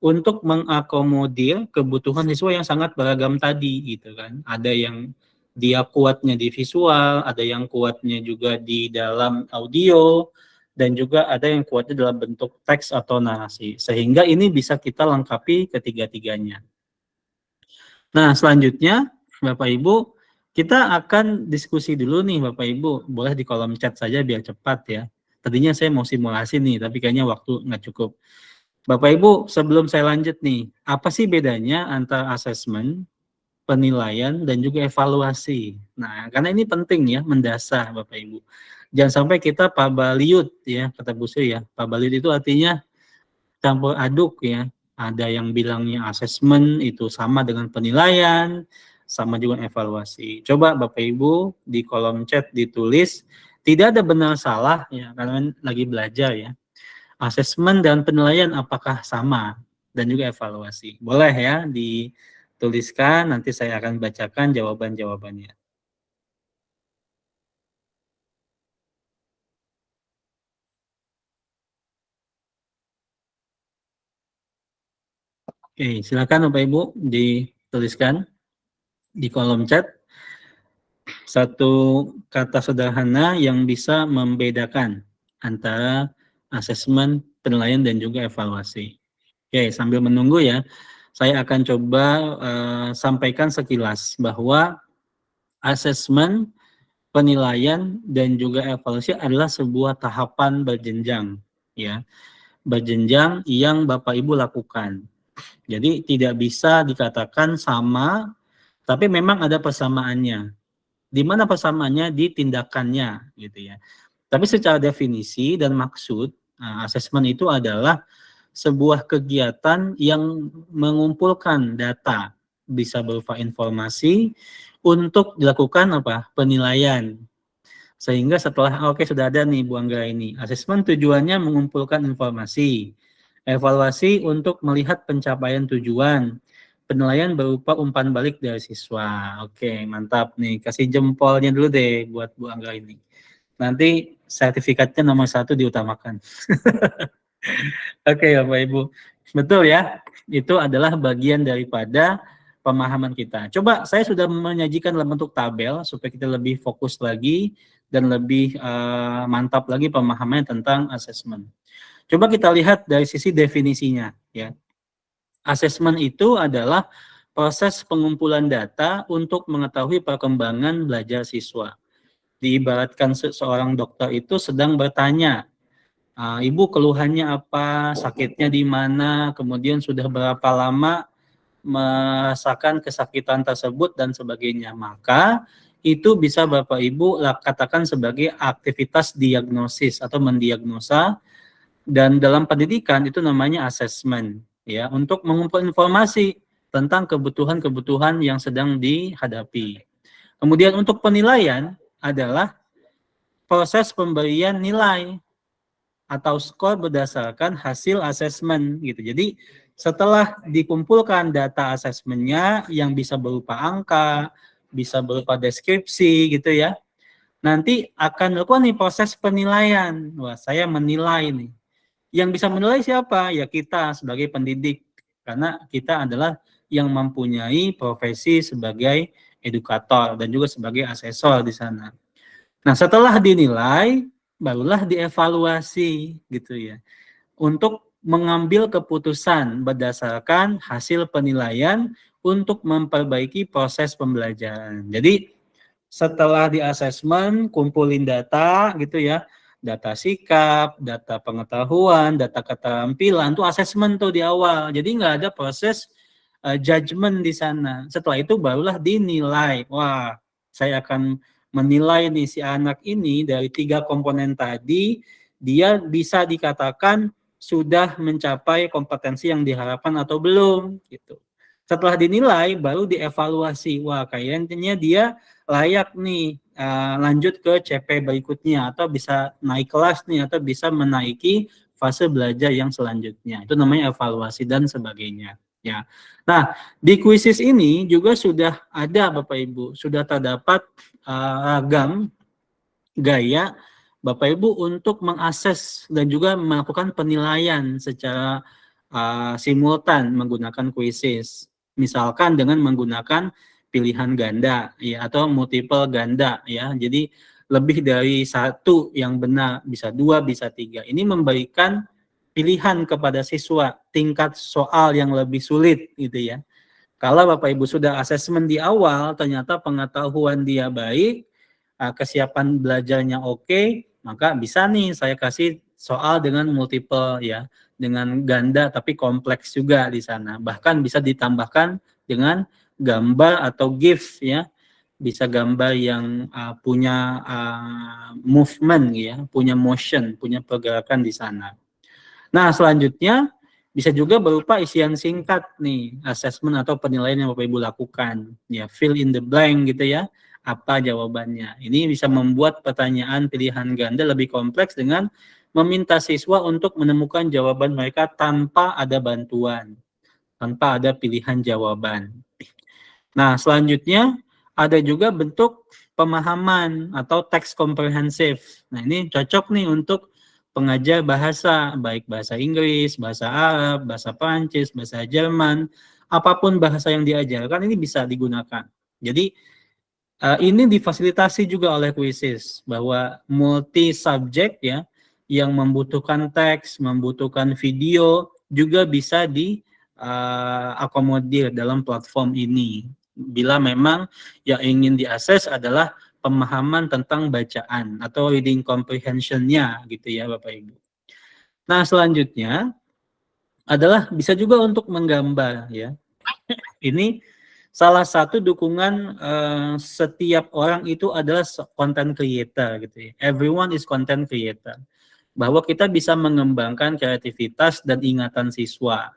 untuk mengakomodir kebutuhan siswa yang sangat beragam tadi gitu kan. Ada yang dia kuatnya di visual, ada yang kuatnya juga di dalam audio, dan juga ada yang kuatnya dalam bentuk teks atau narasi. Sehingga ini bisa kita lengkapi ketiga-tiganya. Nah, selanjutnya Bapak Ibu, kita akan diskusi dulu nih Bapak Ibu. Boleh di kolom chat saja biar cepat ya. Tadinya saya mau simulasi nih, tapi kayaknya waktu nggak cukup. Bapak Ibu, sebelum saya lanjut nih, apa sih bedanya antara asesmen, penilaian, dan juga evaluasi? Nah, karena ini penting ya, mendasar Bapak Ibu. Jangan sampai kita pabaliut ya, kata Bu Sri ya. Pabaliut itu artinya campur aduk ya. Ada yang bilangnya asesmen itu sama dengan penilaian, sama juga evaluasi. Coba Bapak Ibu di kolom chat ditulis, tidak ada benar salah ya, karena lagi belajar ya. Asesmen dan penilaian apakah sama, dan juga evaluasi. Boleh ya dituliskan, nanti saya akan bacakan jawaban-jawabannya. Oke, silakan Bapak Ibu dituliskan di kolom chat satu kata sederhana yang bisa membedakan antara asesmen, penilaian, dan juga evaluasi. Oke, sambil menunggu ya, saya akan coba sampaikan sekilas bahwa asesmen, penilaian, dan juga evaluasi adalah sebuah tahapan berjenjang, ya, berjenjang yang Bapak Ibu lakukan. Jadi tidak bisa dikatakan sama, tapi memang ada persamaannya. Di mana persamaannya? Di tindakannya, gitu ya. Tapi secara definisi dan maksud, asesmen itu adalah sebuah kegiatan yang mengumpulkan data, bisa berupa informasi, untuk dilakukan apa? Penilaian. Sehingga setelah, oke sudah ada nih Bu Angga ini, asesmen tujuannya mengumpulkan informasi, evaluasi untuk melihat pencapaian tujuan, penilaian berupa umpan balik dari siswa. Oke, mantap nih, kasih jempolnya dulu deh buat Bu Angga ini. Nanti sertifikatnya nomor 1 diutamakan. Oke Bapak Ibu, betul ya, itu adalah bagian daripada pemahaman kita. Coba saya sudah menyajikan dalam bentuk tabel supaya kita lebih fokus lagi dan lebih mantap lagi pemahamannya tentang asesmen. Coba kita lihat dari sisi definisinya ya. Asesmen itu adalah proses pengumpulan data untuk mengetahui perkembangan belajar siswa. Diibaratkan seorang dokter itu sedang bertanya, Ibu keluhannya apa, sakitnya di mana, kemudian sudah berapa lama merasakan kesakitan tersebut dan sebagainya. Maka itu bisa Bapak Ibu katakan sebagai aktivitas diagnosis atau mendiagnosa, dan dalam pendidikan itu namanya asesmen ya, untuk mengumpul informasi tentang kebutuhan-kebutuhan yang sedang dihadapi. Kemudian untuk penilaian adalah proses pemberian nilai atau skor berdasarkan hasil asesmen gitu. Jadi setelah dikumpulkan data asesmennya yang bisa berupa angka, bisa berupa deskripsi gitu ya, nanti akan dilakukan nih proses penilaian. Wah, saya menilai nih. Yang bisa menilai siapa? Ya kita sebagai pendidik, karena kita adalah yang mempunyai profesi sebagai edukator dan juga sebagai asesor di sana. Nah, setelah dinilai, barulah dievaluasi gitu ya. Untuk mengambil keputusan berdasarkan hasil penilaian untuk memperbaiki proses pembelajaran. Jadi, setelah di asesmen, kumpulin data gitu ya. Data sikap, data pengetahuan, data keterampilan, itu asesmen tuh di awal. Jadi nggak ada proses judgement di sana. Setelah itu barulah dinilai. Wah, saya akan menilai nih si anak ini dari 3 komponen tadi, dia bisa dikatakan sudah mencapai kompetensi yang diharapkan atau belum gitu. Setelah dinilai baru dievaluasi. Wah, kayaknya dia layak nih lanjut ke CP berikutnya, atau bisa naik kelas nih, atau bisa menaiki fase belajar yang selanjutnya. Itu namanya evaluasi dan sebagainya ya. Nah, di kuisis ini juga sudah ada Bapak Ibu, sudah terdapat ragam gaya Bapak Ibu untuk mengakses dan juga melakukan penilaian secara simultan menggunakan kuisis. Misalkan dengan menggunakan pilihan ganda ya, atau multiple ganda ya. Jadi lebih dari satu yang benar, bisa 2, bisa 3. Ini memberikan pilihan kepada siswa tingkat soal yang lebih sulit gitu ya. Kalau Bapak Ibu sudah asesmen di awal, ternyata pengetahuan dia baik, kesiapan belajarnya oke, maka bisa nih saya kasih soal dengan multiple ya, dengan ganda tapi kompleks juga di sana. Bahkan bisa ditambahkan dengan gambar atau GIF ya, bisa gambar yang punya movement ya, punya motion, punya pergerakan di sana. Nah, selanjutnya bisa juga berupa isian singkat nih, assessment atau penilaian yang Bapak Ibu lakukan. Ya, fill in the blank gitu ya. Apa jawabannya? Ini bisa membuat pertanyaan pilihan ganda lebih kompleks dengan meminta siswa untuk menemukan jawaban mereka tanpa ada bantuan, tanpa ada pilihan jawaban. Nah, selanjutnya ada juga bentuk pemahaman atau teks komprehensif. Nah, ini cocok nih untuk pengajar bahasa, baik bahasa Inggris, bahasa Arab, bahasa Prancis, bahasa Jerman, apapun bahasa yang diajarkan ini bisa digunakan. Jadi ini difasilitasi juga oleh Quizizz bahwa multi subjek ya yang membutuhkan teks, membutuhkan video juga bisa diakomodir dalam platform ini. Bila memang yang ingin diakses adalah pemahaman tentang bacaan atau reading comprehension-nya gitu ya Bapak Ibu. Nah, selanjutnya adalah bisa juga untuk menggambar ya. Ini salah satu dukungan setiap orang itu adalah content creator gitu ya. Everyone is content creator. Bahwa kita bisa mengembangkan kreativitas dan ingatan siswa.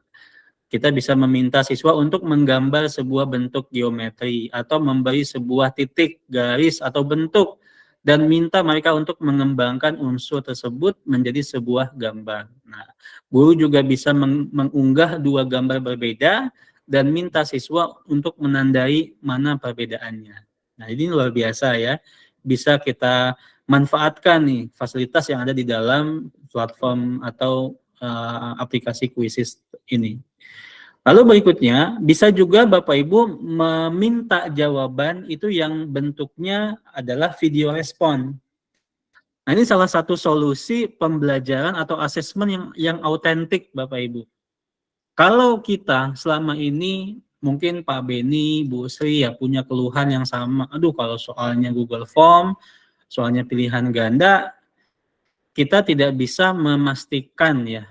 Kita bisa meminta siswa untuk menggambar sebuah bentuk geometri atau memberi sebuah titik, garis, atau bentuk dan minta mereka untuk mengembangkan unsur tersebut menjadi sebuah gambar. Nah, guru juga bisa mengunggah 2 gambar berbeda dan minta siswa untuk menandai mana perbedaannya. Nah, ini luar biasa ya. Bisa kita manfaatkan nih fasilitas yang ada di dalam platform atau aplikasi Quizizz ini. Lalu berikutnya, bisa juga Bapak Ibu meminta jawaban itu yang bentuknya adalah video respon. Nah, ini salah satu solusi pembelajaran atau asesmen yang autentik Bapak Ibu. Kalau kita selama ini mungkin Pak Beni, Bu Sri ya punya keluhan yang sama. Aduh, kalau soalnya Google Form, soalnya pilihan ganda, kita tidak bisa memastikan ya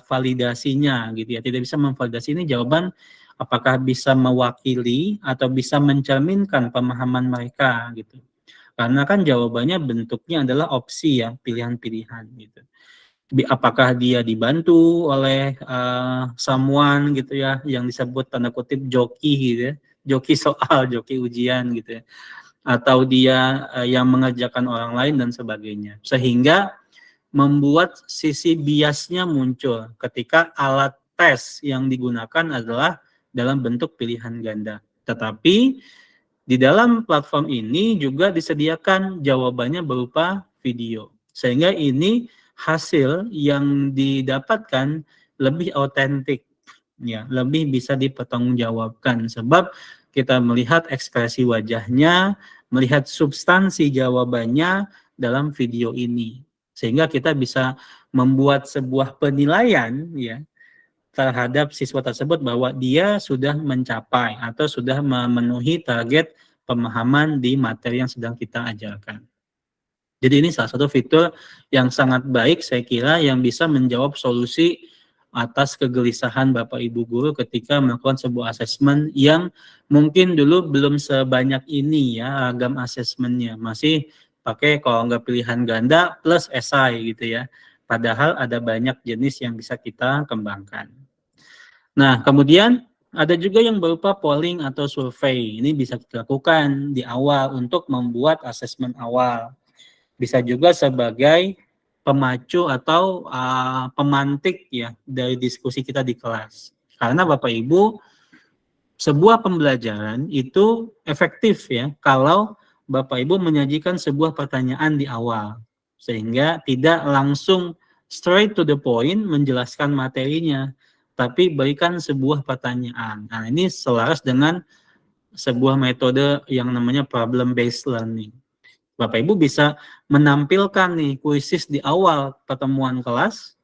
validasinya gitu ya, tidak bisa memvalidasi ini jawaban apakah bisa mewakili atau bisa mencerminkan pemahaman mereka gitu. Karena kan jawabannya bentuknya adalah opsi ya, pilihan-pilihan gitu. Apakah dia dibantu oleh someone gitu ya, yang disebut tanda kutip joki gitu ya, joki soal, joki ujian gitu ya, atau dia yang mengerjakan orang lain dan sebagainya. Sehingga membuat sisi biasnya muncul ketika alat tes yang digunakan adalah dalam bentuk pilihan ganda. Tetapi di dalam platform ini juga disediakan jawabannya berupa video. Sehingga ini hasil yang didapatkan lebih autentik, ya, lebih bisa dipertanggungjawabkan sebab kita melihat ekspresi wajahnya, melihat substansi jawabannya dalam video ini. Sehingga kita bisa membuat sebuah penilaian ya terhadap siswa tersebut bahwa dia sudah mencapai atau sudah memenuhi target pemahaman di materi yang sedang kita ajarkan. Jadi ini salah satu fitur yang sangat baik saya kira yang bisa menjawab solusi atas kegelisahan Bapak Ibu guru ketika melakukan sebuah asesmen yang mungkin dulu belum sebanyak ini ya ragam asesmennya. Masih pakai kalau nggak pilihan ganda plus esai gitu ya. Padahal ada banyak jenis yang bisa kita kembangkan. Nah, kemudian ada juga yang berupa polling atau survei. Ini bisa kita lakukan di awal untuk membuat asesmen awal. Bisa juga sebagai pemacu atau pemantik ya dari diskusi kita di kelas. Karena Bapak Ibu, sebuah pembelajaran itu efektif ya kalau Bapak Ibu menyajikan sebuah pertanyaan di awal. Sehingga tidak langsung straight to the point menjelaskan materinya, tapi berikan sebuah pertanyaan. Nah, ini selaras dengan sebuah metode yang namanya problem based learning. Bapak Ibu bisa menampilkan nih kuisis di awal pertemuan kelas.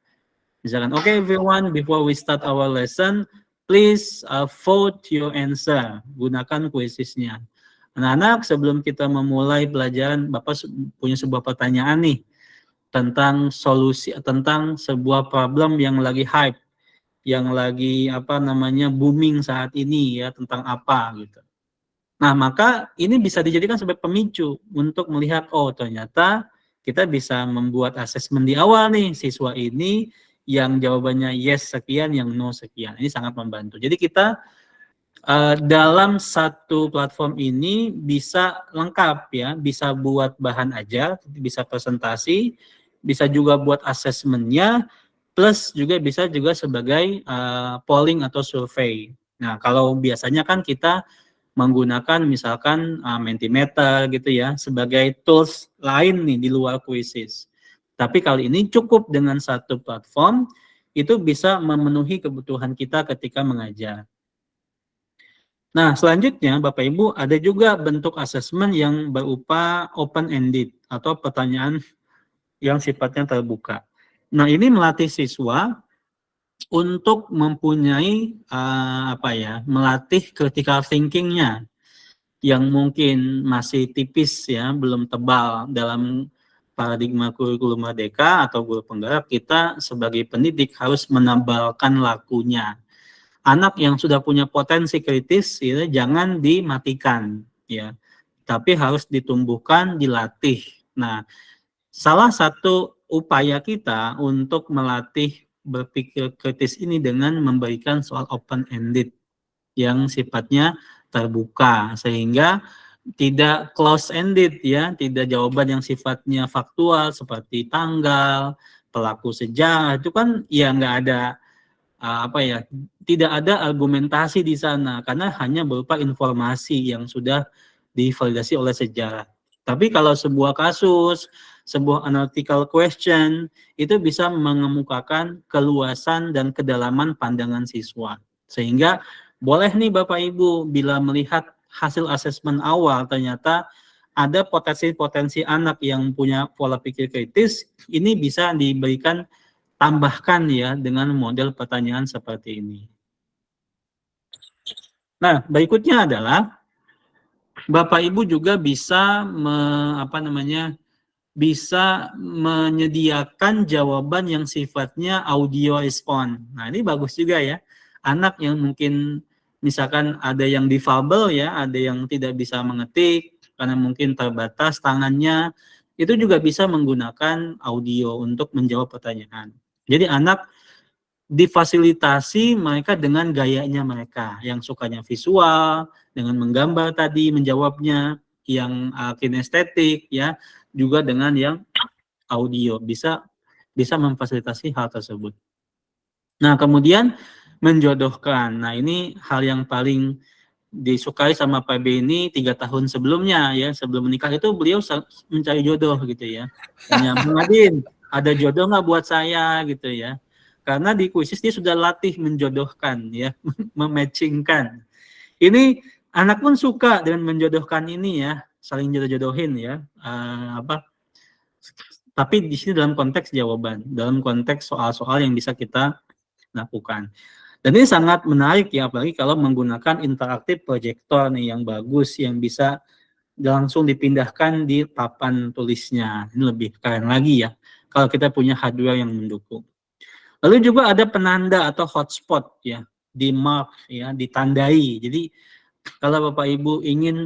Misalkan, okay everyone, before we start our lesson, please vote your answer. Gunakan kuisisnya. Anak-anak, sebelum kita memulai pelajaran, Bapak punya sebuah pertanyaan nih tentang solusi, tentang sebuah problem yang lagi hype, yang lagi booming saat ini ya, tentang apa gitu. Nah, maka ini bisa dijadikan sebagai pemicu untuk melihat, oh ternyata kita bisa membuat asesmen di awal nih, siswa ini yang jawabannya yes sekian, yang no sekian. Ini sangat membantu. Jadi kita dalam satu platform ini bisa lengkap ya, bisa buat bahan ajar, bisa presentasi, bisa juga buat asesmennya, plus juga bisa juga sebagai polling atau survei. Nah, kalau biasanya kan kita menggunakan misalkan Mentimeter gitu ya sebagai tools lain nih di luar Quizzes. Tapi kali ini cukup dengan satu platform itu bisa memenuhi kebutuhan kita ketika mengajar. Nah, selanjutnya Bapak Ibu ada juga bentuk asesmen yang berupa open-ended atau pertanyaan yang sifatnya terbuka. Nah, ini melatih siswa untuk mempunyai melatih critical thinking-nya yang mungkin masih tipis ya, belum tebal dalam paradigma kurikulum merdeka atau guru penggerak. Kita sebagai pendidik harus menebalkan lakunya. Anak yang sudah punya potensi kritis ya, jangan dimatikan ya, tapi harus ditumbuhkan, dilatih. Nah, salah satu upaya kita untuk melatih berpikir kritis ini dengan memberikan soal open-ended yang sifatnya terbuka, sehingga tidak close-ended ya, tidak jawaban yang sifatnya faktual seperti tanggal, pelaku sejarah, itu kan ya nggak ada tidak ada argumentasi di sana karena hanya berupa informasi yang sudah divalidasi oleh sejarah. Tapi kalau sebuah kasus, sebuah analytical question, itu bisa mengemukakan keluasan dan kedalaman pandangan siswa. Sehingga boleh nih Bapak Ibu, bila melihat hasil asesmen awal ternyata ada potensi-potensi anak yang punya pola pikir kritis, ini bisa diberikan tambahkan ya dengan model pertanyaan seperti ini. Nah, berikutnya adalah Bapak Ibu juga bisa bisa menyediakan jawaban yang sifatnya audio respon. Nah, ini bagus juga ya. Anak yang mungkin misalkan ada yang difabel ya, ada yang tidak bisa mengetik karena mungkin terbatas tangannya, itu juga bisa menggunakan audio untuk menjawab pertanyaan. Jadi anak difasilitasi mereka dengan gayanya mereka, yang sukanya visual, dengan menggambar tadi, menjawabnya, yang kinestetik ya, juga dengan yang audio, bisa memfasilitasi hal tersebut. Nah, kemudian menjodohkan. Nah, ini hal yang paling disukai sama Pak Beni 3 tahun sebelumnya ya, sebelum menikah itu beliau mencari jodoh gitu ya. Tanya, Bang Adin, ada jodoh nggak buat saya gitu ya. Karena di Quizzes dia sudah latih menjodohkan ya, mematchingkan. Ini anak pun suka dengan menjodohkan ini ya, saling jodoh-jodohin ya. Tapi di sini dalam konteks jawaban, dalam konteks soal-soal yang bisa kita lakukan. Dan ini sangat menarik ya, apalagi kalau menggunakan interaktif proyektor nih yang bagus, yang bisa langsung dipindahkan di papan tulisnya. Ini lebih keren lagi ya, kalau kita punya hardware yang mendukung. Lalu juga ada penanda atau hotspot ya, di mark ya, ditandai. Jadi kalau Bapak Ibu ingin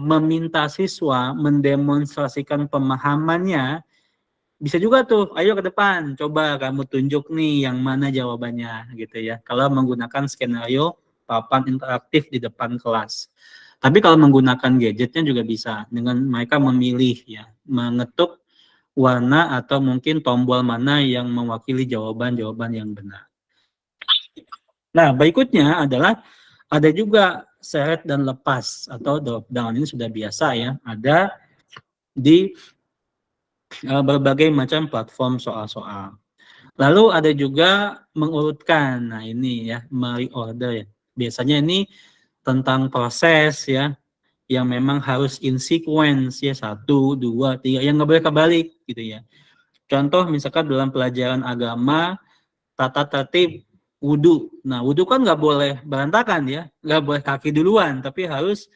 meminta siswa mendemonstrasikan pemahamannya, bisa juga tuh, ayo ke depan, coba kamu tunjuk nih yang mana jawabannya gitu ya. Kalau menggunakan skenario papan interaktif di depan kelas. Tapi kalau menggunakan gadgetnya juga bisa, dengan mereka memilih ya, mengetuk warna atau mungkin tombol mana yang mewakili jawaban-jawaban yang benar. Nah, berikutnya adalah ada juga seret dan lepas atau drop down. Ini sudah biasa ya, ada di berbagai macam platform soal-soal. Lalu ada juga mengurutkan. Nah, ini ya, reorder ya. Biasanya ini tentang proses ya. yang memang harus in sequence ya, 1, 2, 3, yang nggak boleh kebalik gitu ya. Contoh misalkan dalam pelajaran agama, tata tertib wudhu. Nah, wudhu kan nggak boleh berantakan ya, nggak boleh kaki duluan, tapi harus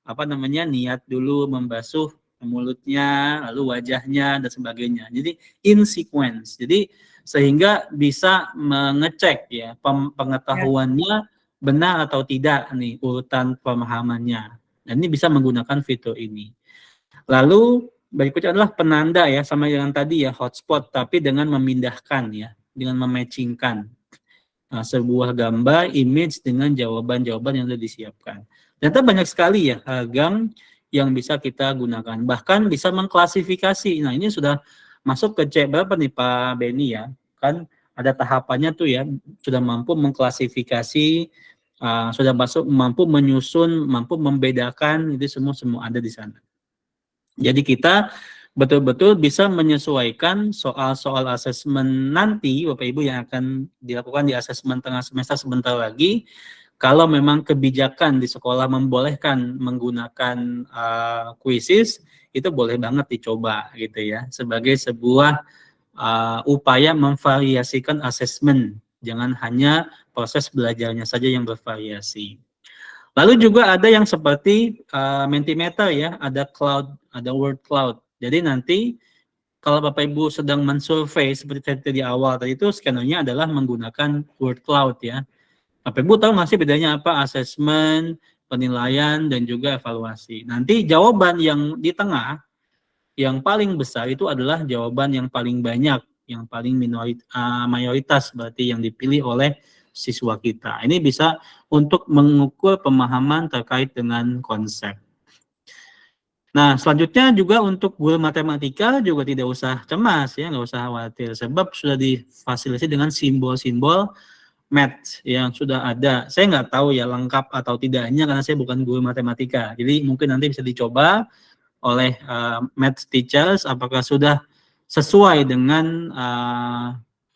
niat dulu membasuh mulutnya, lalu wajahnya dan sebagainya. Jadi in sequence. Jadi sehingga bisa mengecek ya pengetahuannya benar atau tidak nih urutan pemahamannya. Dan ini bisa menggunakan fitur ini. Lalu berikutnya adalah penanda ya, sama dengan tadi ya hotspot, tapi dengan memindahkan ya, dengan mematchingkan sebuah gambar, image dengan jawaban-jawaban yang sudah disiapkan. Ternyata banyak sekali ya ragam yang bisa kita gunakan. Bahkan bisa mengklasifikasi. Nah, ini sudah masuk ke C berapa nih Pak Beni ya? Kan ada tahapannya tuh ya, sudah mampu mengklasifikasi, sudah mampu menyusun, mampu membedakan, itu semua ada di sana. Jadi kita betul-betul bisa menyesuaikan soal-soal asesmen nanti, Bapak Ibu, yang akan dilakukan di asesmen tengah semester sebentar lagi. Kalau memang kebijakan di sekolah membolehkan menggunakan quizzes, itu boleh banget dicoba gitu ya, sebagai sebuah upaya memvariasikan asesmen. Jangan hanya proses belajarnya saja yang bervariasi. Lalu juga ada yang seperti Mentimeter ya, ada cloud, ada word cloud. Jadi nanti kalau Bapak Ibu sedang mensurvey seperti tadi di awal tadi itu, skenernya adalah menggunakan word cloud ya. Bapak Ibu tahu nggak sih bedanya apa? Asesmen, penilaian, dan juga evaluasi. Nanti jawaban yang di tengah, yang paling besar itu adalah jawaban yang paling banyak, yang paling mayoritas berarti yang dipilih oleh siswa kita. Ini bisa untuk mengukur pemahaman terkait dengan konsep. Nah, selanjutnya juga untuk guru matematika juga tidak usah cemas ya, nggak usah khawatir, sebab sudah difasilitasi dengan simbol-simbol math yang sudah ada. Saya nggak tahu ya lengkap atau tidaknya karena saya bukan guru matematika. Jadi mungkin nanti bisa dicoba oleh math teachers apakah sudah sesuai dengan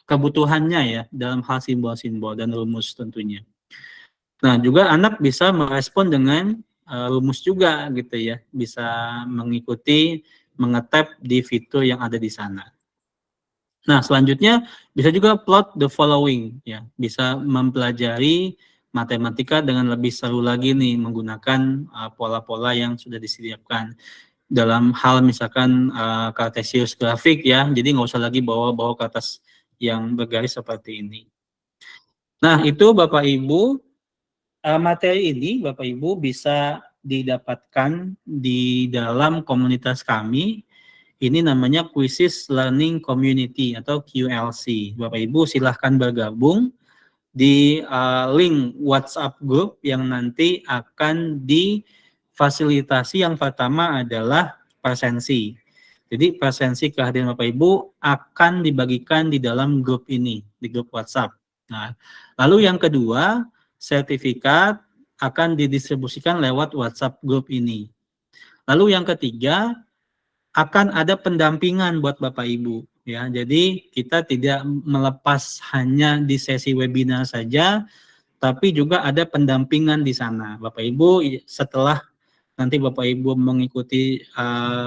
kebutuhannya ya dalam hal simbol-simbol dan rumus tentunya. Nah, juga anak bisa merespon dengan rumus juga gitu ya, bisa mengikuti, mengetap di fitur yang ada di sana. Nah, selanjutnya bisa juga plot the following ya, bisa mempelajari matematika dengan lebih seru lagi nih menggunakan pola-pola yang sudah disediakan dalam hal misalkan Cartesius grafik ya, jadi nggak usah lagi bawa-bawa kertas yang bergaris seperti ini. Nah, itu Bapak Ibu, materi ini Bapak Ibu bisa didapatkan di dalam komunitas kami. Ini namanya Quizzes Learning Community atau QLC. Bapak Ibu silahkan bergabung di link WhatsApp group yang nanti akan difasilitasi. Yang pertama adalah presensi. Jadi presensi kehadiran Bapak Ibu akan dibagikan di dalam grup ini, di grup WhatsApp. Nah, lalu yang kedua, sertifikat akan didistribusikan lewat WhatsApp group ini. Lalu yang ketiga, akan ada pendampingan buat Bapak Ibu ya. Jadi kita tidak melepas hanya di sesi webinar saja, tapi juga ada pendampingan di sana. Bapak Ibu setelah nanti Bapak Ibu mengikuti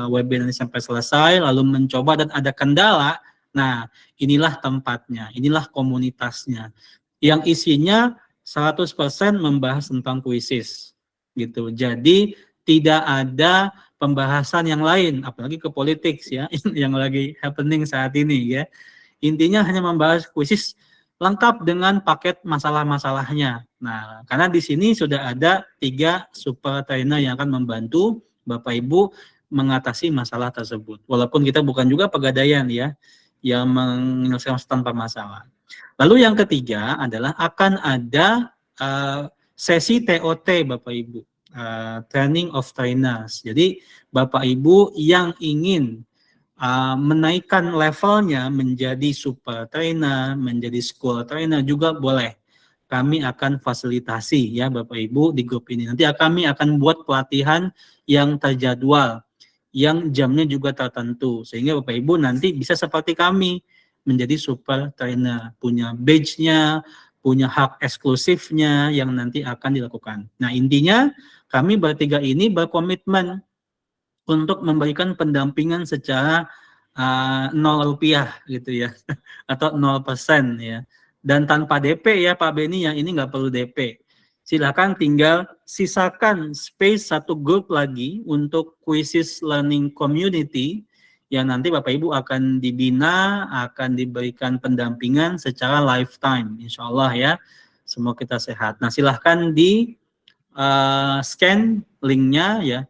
webinar sampai selesai lalu mencoba dan ada kendala, nah inilah tempatnya, inilah komunitasnya yang isinya 100% membahas tentang quizzes gitu. Jadi tidak ada pembahasan yang lain, apalagi ke politik ya, yang lagi happening saat ini ya. Intinya hanya membahas quizzes lengkap dengan paket masalah-masalahnya. Nah, karena di sini sudah ada 3 super trainer yang akan membantu Bapak Ibu mengatasi masalah tersebut. Walaupun kita bukan juga pegadaian ya, yang menyelesaikan tanpa masalah. Lalu yang ketiga adalah akan ada sesi TOT Bapak Ibu, Training of Trainers. Jadi Bapak Ibu yang ingin menaikkan levelnya menjadi super trainer, menjadi school trainer juga boleh. Kami akan fasilitasi ya Bapak Ibu di grup ini. Nanti kami akan buat pelatihan yang terjadwal, yang jamnya juga tertentu. Sehingga Bapak Ibu nanti bisa seperti kami, menjadi super trainer, punya badge-nya, punya hak eksklusifnya yang nanti akan dilakukan. Nah, intinya kami bertiga ini berkomitmen untuk memberikan pendampingan secara 0 rupiah gitu ya, atau 0% ya. Dan tanpa DP ya Pak Beni ya, ini nggak perlu DP. Silakan tinggal sisakan space satu grup lagi untuk Quizzes Learning Community yang nanti Bapak Ibu akan dibina, akan diberikan pendampingan secara lifetime, insya Allah ya. Semoga kita sehat. Nah silahkan di scan linknya ya,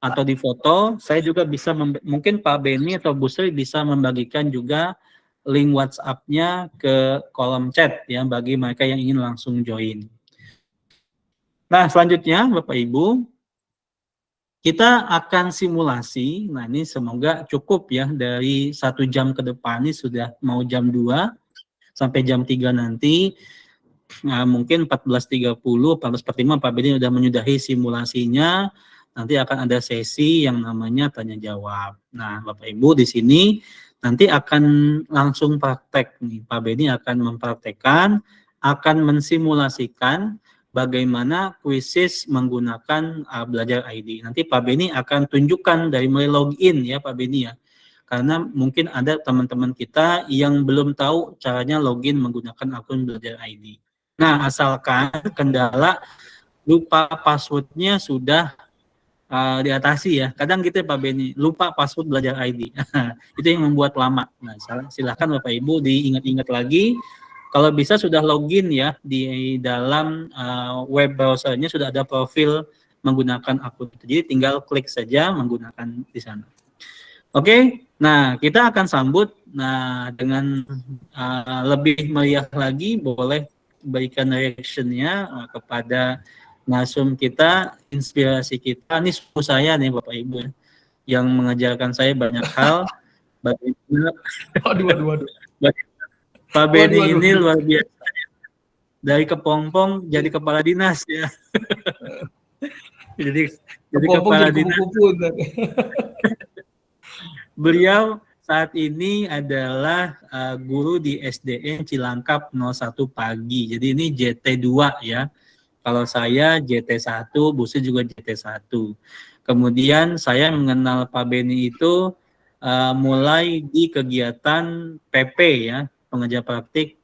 atau di foto. Saya juga bisa, mungkin Pak Beni atau Bu Sri bisa membagikan juga link WhatsApp-nya ke kolom chat ya, bagi mereka yang ingin langsung join. Nah, selanjutnya Bapak Ibu, kita akan simulasi. Nah, ini semoga cukup ya, dari 1 jam ke depan ini sudah mau jam 2 sampai jam 3 nanti. Nah, mungkin 14.30, 14.45 Pak Beni sudah menyudahi simulasinya. Nanti akan ada sesi yang namanya tanya jawab. Nah, Bapak Ibu di sini nanti akan langsung praktek nih. Pak Beni akan mempraktekkan, akan mensimulasikan bagaimana Quizzes menggunakan Belajar ID. Nanti Pak Beni akan tunjukkan dari mulai login ya Pak Beni ya. Karena mungkin ada teman-teman kita yang belum tahu caranya login menggunakan akun Belajar ID. Nah, asalkan kendala lupa passwordnya sudah diatasi ya. Kadang gitu ya Pak Beni, lupa password Belajar ID. Itu yang membuat lama. Nah, silakan Bapak Ibu diingat-ingat lagi. Kalau bisa sudah login ya di dalam web browsernya, sudah ada profil menggunakan akun itu. Jadi tinggal klik saja menggunakan di sana. Oke, nah kita akan sambut dengan lebih meriah lagi. Boleh berikan reaction-nya kepada nasum kita, inspirasi kita. Ini suku saya nih Bapak Ibu yang mengajarkan saya banyak hal. Waduh. Pak Beni ini luar biasa. Dari kepompong jadi kepala dinas ya. jadi kepala dinas. Beliau saat ini adalah guru di SDN Cilangkap 01 Pagi. Jadi ini JT2 ya. Kalau saya JT1, Bu Sri juga JT1. Kemudian saya mengenal Pak Beni itu mulai di kegiatan PP ya, pengajar praktik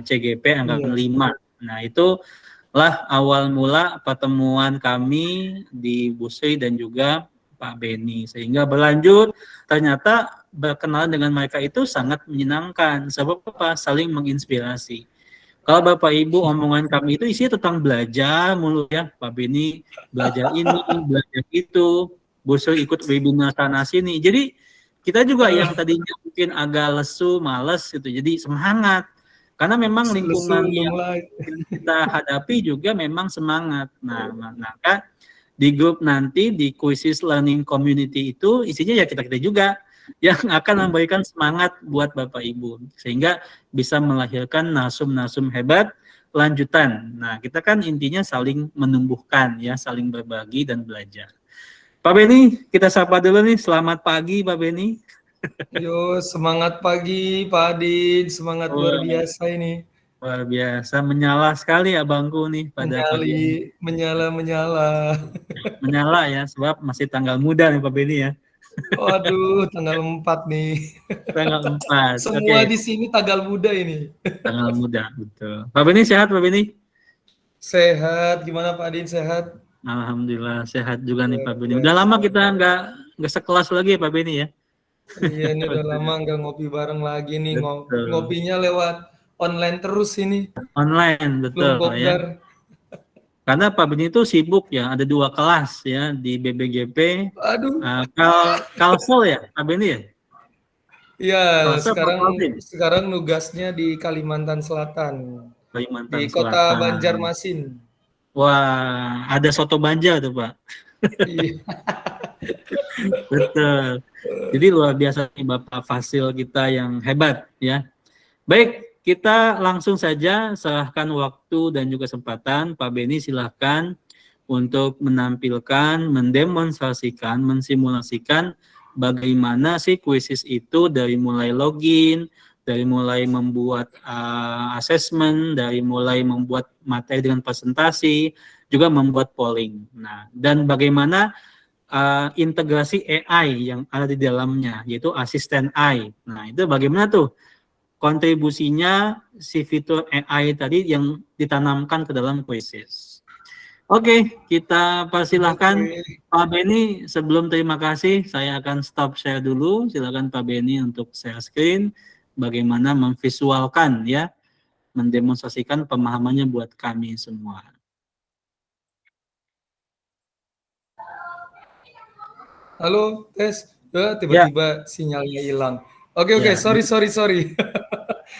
CGP angkatan 5. Nah, itulah awal mula pertemuan kami di Bu Sri dan juga Pak Beni. Sehingga berlanjut, ternyata berkenalan dengan mereka itu sangat menyenangkan. Sebab apa? Saling menginspirasi. Kalau Bapak Ibu omongan kami itu isinya tentang belajar mulu ya, Pak Beni belajar ini, belajar itu, Bu Sri ikut webinar sana sini. Jadi kita juga yang tadinya mungkin agak lesu, males gitu, jadi semangat. Karena memang lingkungan yang kita hadapi juga memang semangat. Nah, maka di grup nanti di Quizzes Learning Community itu isinya ya kita-kita juga yang akan memberikan semangat buat Bapak Ibu sehingga bisa melahirkan nasum-nasum hebat lanjutan. Nah, kita kan intinya saling menumbuhkan ya, saling berbagi dan belajar. Pak Beni, kita sapa dulu nih. Selamat pagi Pak Beni. Yo, semangat pagi Pak Adin, semangat luar biasa ini. Luar biasa, menyala sekali abangku nih pada pagi ini. Menyala. Menyala ya, sebab masih tanggal muda nih Pak Beni ya. Waduh, tanggal 4 nih. Tanggal 4. Semua di sini tanggal muda ini. Tanggal muda, betul. Pak Beni sehat Pak Beni? Sehat, gimana Pak Adin, sehat? Alhamdulillah sehat juga nih Pak Beni. Udah lama kita nggak sekelas lagi ya Pak Beni ya. Iya, ini udah lama nggak ngopi bareng lagi nih. Ngopinya lewat online terus ini. Online, betul ya. Karena Pak Beni itu sibuk ya, ada 2 kelas ya di BBGP. Aduh. Kalsel ya, Pak Beni ya? Iya, sekarang nugasnya di Kalimantan Selatan. Di Kota Banjarmasin. Wah, ada soto Banjar tuh Pak. Iya. Betul. Jadi luar biasa nih Bapak Fasil kita yang hebat ya. Baik. Kita langsung saja serahkan waktu dan juga kesempatan. Pak Beni silahkan untuk menampilkan, mendemonstrasikan, mensimulasikan bagaimana sih Quizzes itu dari mulai login, dari mulai membuat assessment, dari mulai membuat materi dengan presentasi, juga membuat polling. Nah, dan bagaimana integrasi AI yang ada di dalamnya, yaitu asisten AI. Nah, itu bagaimana tuh kontribusinya si fitur AI tadi yang ditanamkan ke dalam Quizzes. Oke, kita persilahkan Pak Beni. Sebelum terima kasih, saya akan stop share dulu. Silakan Pak Beni untuk share screen. Bagaimana memvisualkan ya, mendemonstrasikan pemahamannya buat kami semua. Halo, tes. Tiba-tiba sinyalnya hilang. Oke, Ya. sorry.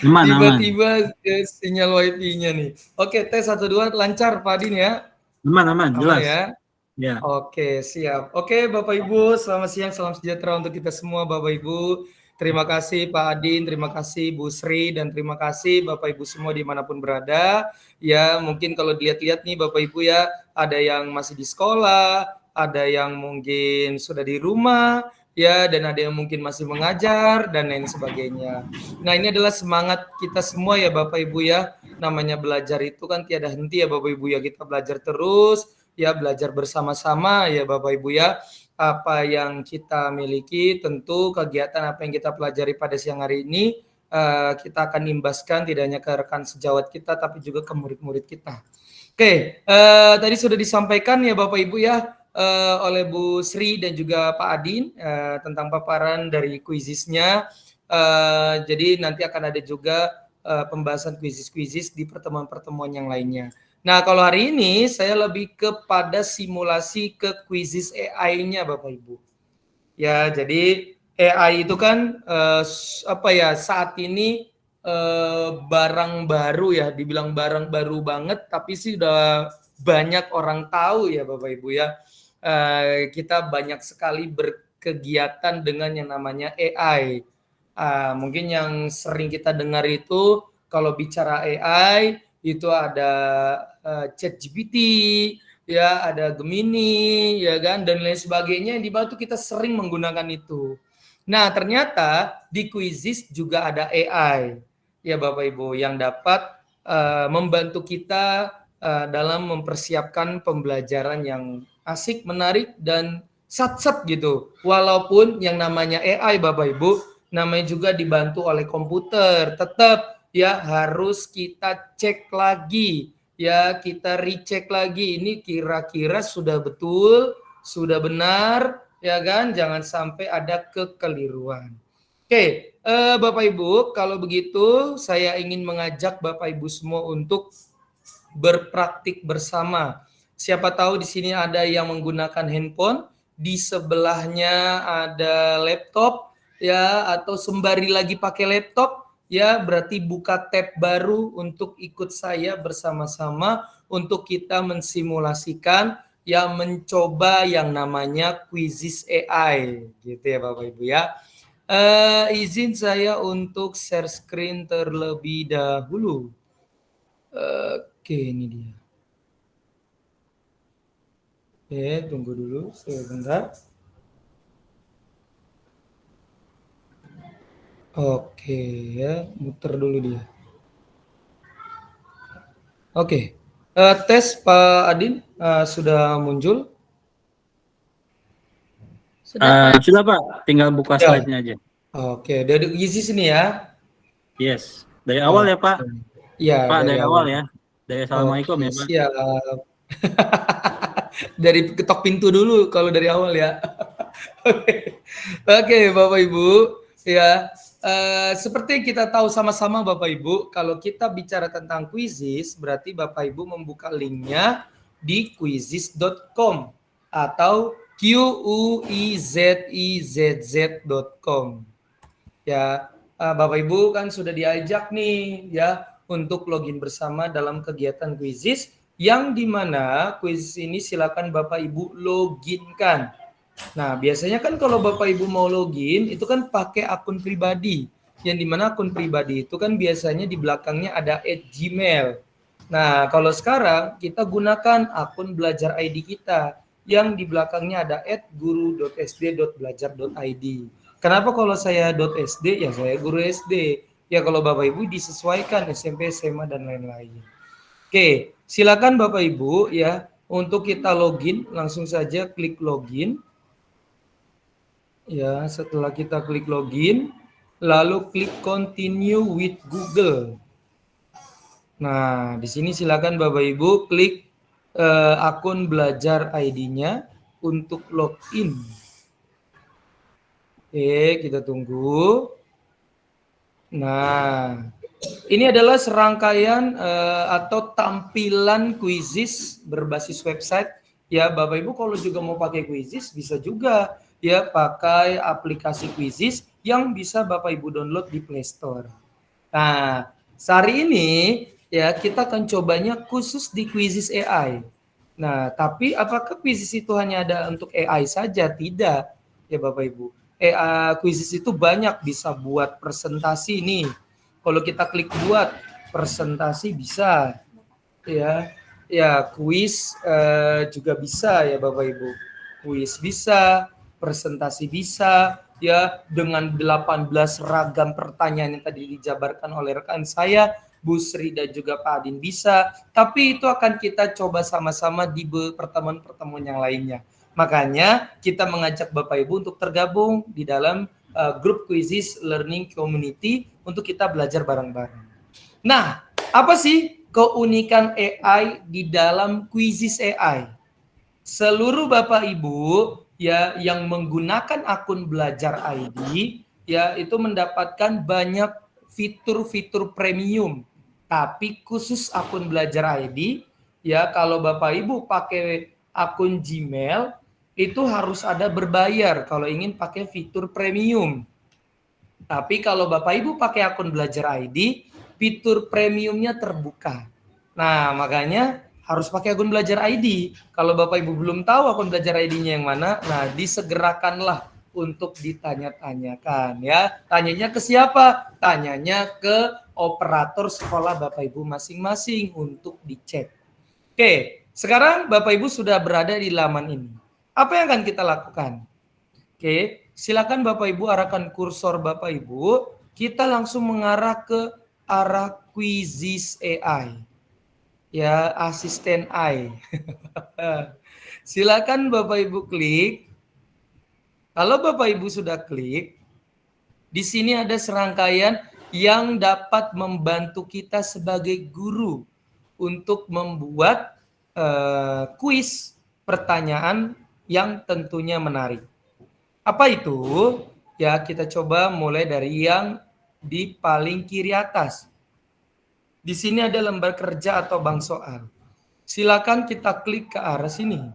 Aman. Tiba-tiba sinyal WiFi-nya nih. Oke, tes 1 2 lancar Pak Adin ya. Aman, jelas. Ya. Ya. Oke, siap. Oke, Bapak Ibu, selamat siang, salam sejahtera untuk kita semua, Bapak Ibu. Terima kasih Pak Adin, terima kasih Bu Sri, dan terima kasih Bapak Ibu semua dimanapun berada. Ya, mungkin kalau dilihat-lihat nih Bapak Ibu ya, ada yang masih di sekolah, ada yang mungkin sudah di rumah, ya, dan ada yang mungkin masih mengajar, dan lain sebagainya. Nah, ini adalah semangat kita semua ya Bapak Ibu ya. Namanya belajar itu kan tiada henti ya Bapak Ibu ya, kita belajar terus, ya belajar bersama-sama ya Bapak Ibu ya. Apa yang kita miliki, tentu kegiatan apa yang kita pelajari pada siang hari ini kita akan imbaskan tidak hanya ke rekan sejawat kita tapi juga ke murid-murid kita. Oke, tadi sudah disampaikan ya Bapak Ibu ya oleh Bu Sri dan juga Pak Adin tentang paparan dari kuisisnya. Jadi nanti akan ada juga pembahasan kuisis-kuisis di pertemuan-pertemuan yang lainnya. Nah, kalau hari ini saya lebih kepada simulasi ke quizzes AI-nya Bapak Ibu. Ya, jadi AI itu kan saat ini barang baru ya, dibilang barang baru banget, tapi sih udah banyak orang tahu ya Bapak Ibu ya. Kita banyak sekali berkegiatan dengan yang namanya AI. Mungkin yang sering kita dengar itu kalau bicara AI itu ada ChatGPT, ya ada Gemini, ya kan, dan lain sebagainya. Di bawah kita sering menggunakan itu. Nah, ternyata di Quizzes juga ada AI, ya Bapak Ibu, yang dapat membantu kita dalam mempersiapkan pembelajaran yang asik, menarik, dan sat-sat gitu. Walaupun yang namanya AI Bapak Ibu, namanya juga dibantu oleh komputer, tetap ya harus kita cek lagi, ya kita recheck lagi, ini kira-kira sudah betul, sudah benar, ya kan, jangan sampai ada kekeliruan. Oke, Bapak Ibu, kalau begitu saya ingin mengajak Bapak Ibu semua untuk berpraktik bersama. Siapa tahu di sini ada yang menggunakan handphone, di sebelahnya ada laptop, ya, atau sembari lagi pakai laptop, ya, berarti buka tab baru untuk ikut saya bersama-sama untuk kita mensimulasikan, ya, mencoba yang namanya Quizzes AI, gitu ya Bapak Ibu ya. Izin saya untuk share screen terlebih dahulu. Oke, ini dia. Oke, tunggu dulu sebentar. Oke, ya, muter dulu dia. Oke, tes Pak Adin sudah muncul? Sudah Pak. Sudah Pak, tinggal buka slide-nya aja. Oke, dari isi sini ya. Yes, dari awal ya Pak. Iya, Pak dari awal ya. Dari Assalamualaikum ya Pak. Siap. Dari ketok pintu dulu kalau dari awal ya. Oke, Bapak Ibu, ya. Seperti kita tahu sama-sama Bapak Ibu, kalau kita bicara tentang quizzes, berarti Bapak Ibu membuka linknya di quizzes.com atau quizizz.com. Ya, Bapak Ibu kan sudah diajak nih ya untuk login bersama dalam kegiatan quizzes, yang dimana quizzes ini silakan Bapak Ibu loginkan. Nah, biasanya kan kalau Bapak Ibu mau login itu kan pakai akun pribadi, yang dimana akun pribadi itu kan biasanya di belakangnya ada @gmail. Nah, kalau sekarang kita gunakan akun belajar ID kita yang di belakangnya ada @guru.sd.belajar.id. Kenapa kalau saya .sd? Ya saya guru SD. Ya kalau Bapak Ibu disesuaikan SMP, SMA dan lain-lain. Oke, silakan Bapak Ibu ya untuk kita login, langsung saja klik login. Ya, setelah kita klik login, lalu klik continue with Google. Nah, di sini silakan Bapak Ibu klik akun belajar ID-nya untuk login. Oke, kita tunggu. Nah, ini adalah serangkaian atau tampilan quizzes berbasis website. Ya, Bapak Ibu kalau juga mau pakai quizzes bisa juga ya pakai aplikasi quizzes yang bisa Bapak Ibu download di Play Store. Nah, hari ini ya kita akan cobanya khusus di quizzes AI. Nah, tapi apakah quizzes itu hanya ada untuk AI saja? Tidak, ya Bapak Ibu. Quizzes itu banyak, bisa buat presentasi nih. Kalau kita klik buat presentasi bisa, ya, quiz juga bisa ya Bapak Ibu. Quiz bisa, presentasi bisa, ya dengan 18 ragam pertanyaan yang tadi dijabarkan oleh rekan saya, Bu Sri dan juga Pak Adin bisa. Tapi itu akan kita coba sama-sama di pertemuan-pertemuan yang lainnya. Makanya kita mengajak Bapak Ibu untuk tergabung di dalam grup Quizzes Learning Community untuk kita belajar bareng-bareng. Nah, apa sih keunikan AI di dalam Quizzes AI? Seluruh Bapak Ibu ya yang menggunakan akun belajar ID ya itu mendapatkan banyak fitur-fitur premium. Tapi khusus akun belajar ID ya kalau Bapak Ibu pakai akun Gmail itu harus ada berbayar kalau ingin pakai fitur premium. Tapi kalau Bapak Ibu pakai akun belajar ID, fitur premiumnya terbuka. Nah, makanya harus pakai akun belajar ID. Kalau Bapak Ibu belum tahu akun belajar ID-nya yang mana, nah disegerakanlah untuk ditanya-tanyakan ya. Tanyanya ke siapa? Tanyanya ke operator sekolah Bapak Ibu masing-masing untuk dicek. Oke, sekarang Bapak Ibu sudah berada di laman ini. Apa yang akan kita lakukan? Oke, silakan Bapak Ibu arahkan kursor Bapak Ibu. Kita langsung mengarah ke arah Quizzes AI. Ya, asisten AI. Silakan Bapak Ibu klik. Kalau Bapak Ibu sudah klik, di sini ada serangkaian yang dapat membantu kita sebagai guru untuk membuat kuis pertanyaan yang tentunya menarik. Apa itu? Ya, kita coba mulai dari yang di paling kiri atas. Di sini ada lembar kerja atau bank soal. Silakan kita klik ke arah sini.